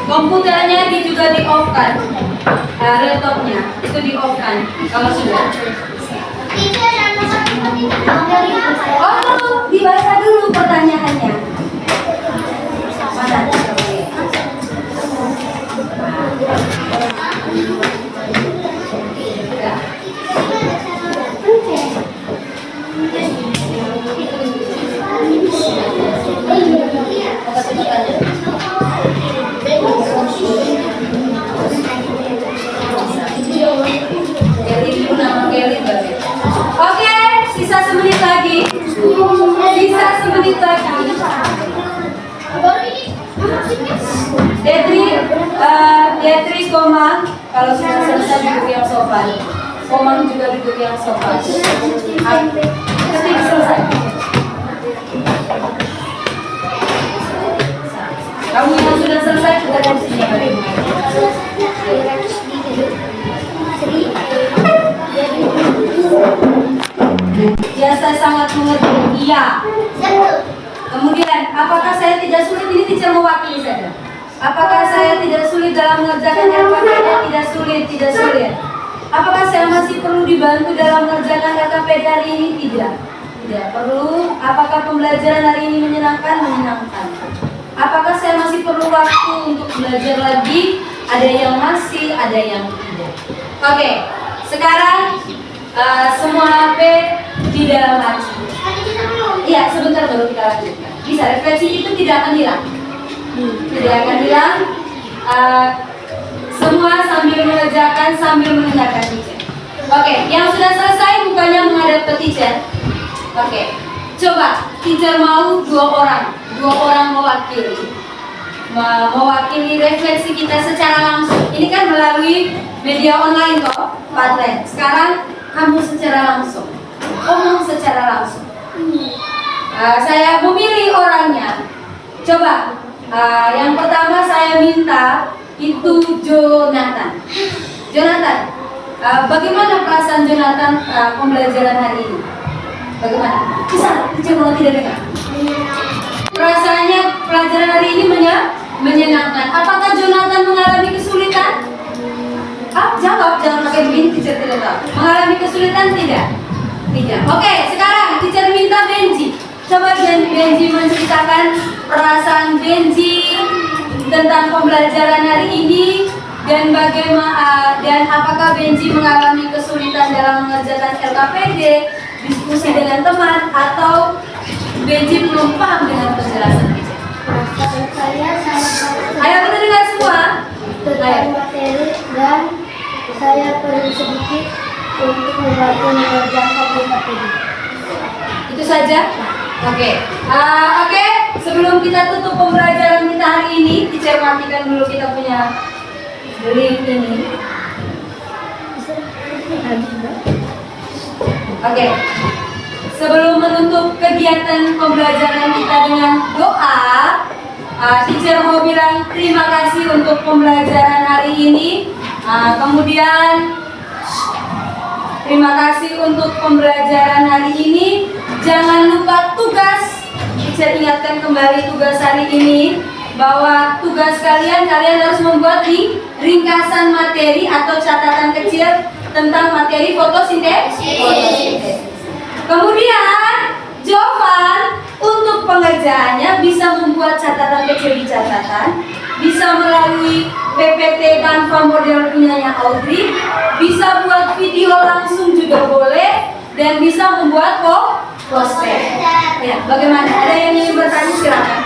[SPEAKER 2] Komputernya juga di-off-kan. Laptopnya itu di-off-kan. Kalau sudah. Oh, dibaca dulu pertanyaannya. Mana? Oke, sisa semenit lagi. Detri, Komang, kalau sudah selesai duduk yang sopan. Komang juga duduk yang sopan. Ketik selesai. Kamu yang sudah selesai kita dari sini. Ya, saya sangat mengerti. Iya. Kemudian, apakah saya tidak sulit? Ini teacher mewakili saja. Apakah saya tidak sulit dalam mengerjakan LKPD? Tidak sulit, tidak sulit. Apakah saya masih perlu dibantu dalam mengerjakan LKPD hari ini? Tidak. Tidak perlu. Apakah pembelajaran hari ini menyenangkan? Menyenangkan. Apakah saya masih perlu waktu untuk belajar lagi? Ada yang masih, ada yang tidak. Oke, sekarang semua HP di dalam hati. Iya, sebentar baru kita lanjutkan. Bisa, refleksi itu tidak akan hilang. Tidak akan hilang. Semua sambil mengerjakan, sambil mendengarkan teacher. Oke, yang sudah selesai mukanya menghadap ke teacher. Oke, coba teacher mau dua orang mewakili refleksi kita secara langsung. Ini kan melalui media online kok, Padlet. Sekarang kamu secara langsung, ngomong secara langsung. Saya memilih orangnya. Coba, yang pertama saya minta itu Jonathan. Jonathan, bagaimana perasaan Jonathan pembelajaran hari ini? Bagaimana? Bisa, coba tidak dengar. Perasaannya pelajaran hari ini menyenangkan. Apakah Jonathan mengalami kesulitan? Jawab, jangan pakai begini, teacher tidak tahu. Mengalami kesulitan tidak? Tidak. Oke, sekarang teacher minta Benji. Coba Benji menceritakan perasaan Benji tentang pembelajaran hari ini dan bagaimana dan apakah Benji mengalami kesulitan dalam mengerjakan LKPD, diskusi dengan teman, atau Benji belum paham dengan penjelasan teacher. Ayo kita dengar semua.
[SPEAKER 1] Tentang materi dan saya perlu sedikit untuk membantu mengerjakan LKPD.
[SPEAKER 2] Itu saja. Oke. Sebelum kita tutup pembelajaran kita hari ini, teacher matikan dulu kita punya link ini. Oke. Sebelum menutup kegiatan pembelajaran kita dengan doa, teacher mau bilang terima kasih untuk pembelajaran hari ini. Kemudian terima kasih untuk pembelajaran hari ini. Jangan lupa tugas. Teacher ingatkan kembali tugas hari ini bahwa tugas kalian harus membuat ringkasan materi atau catatan kecil tentang materi fotosintesis. Kemudian Jovan untuk pengerjaannya bisa membuat catatan kecil di catatan, bisa melalui PPT Canva model punyanya Audrey, bisa buat video langsung juga boleh, dan bisa membuat poster. Ya, bagaimana? Ada yang ingin bertanya silakan.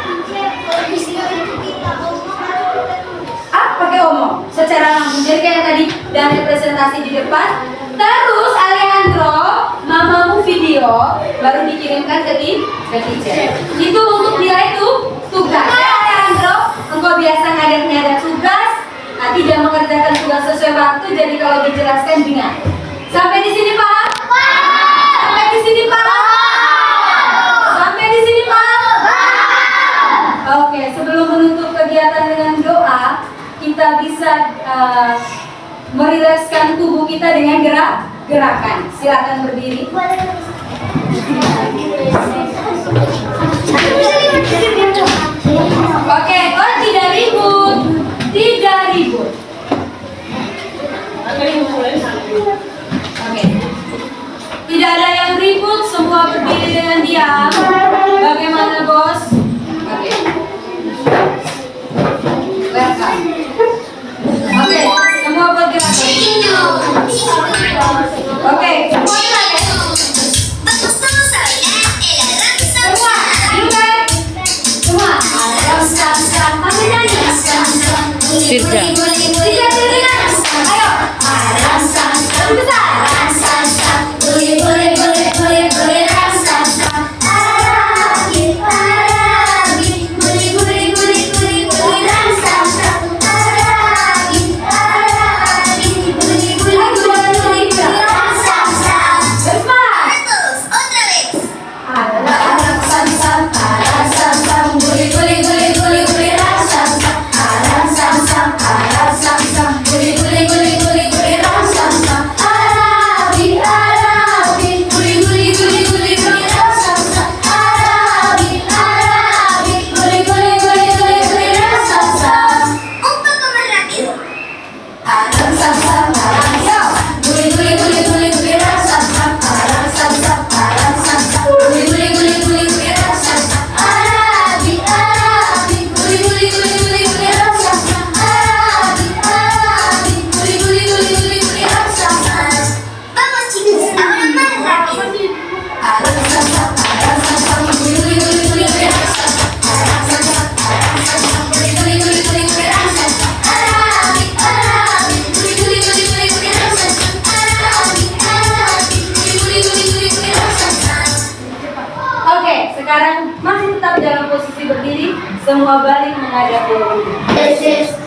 [SPEAKER 2] Pakai omong secara langsung. Jadi kayak tadi dari presentasi di depan. Terus Alejandro, mamamu video baru dikirimkan ke teacher. Itu untuk nilai itu tugas. Alejandro, engkau biasa ngadet tugas, tidak mengerjakan tugas sesuai waktu. Jadi kalau dijelaskan dengar. Sampai di sini paham? Sampai di sini paham? Sampai di sini paham? Oke, sebelum menutup kegiatan dengan doa, kita bisa merilekskan tubuh kita dengan gerakan. Silakan berdiri. Oke, tidak ribut. Tidak ribut. Oke. Tidak ada yang ribut, semua berdiri dengan diam. Bagaimana, Bos? Oke. Welcome. Oke, semua bergerak. Oke, semua gerak ya. Semua, duduk. Semua. Sampai nyanyi.
[SPEAKER 4] Firja.
[SPEAKER 2] Ayo. semua balik menghadap Allah.
[SPEAKER 1] This is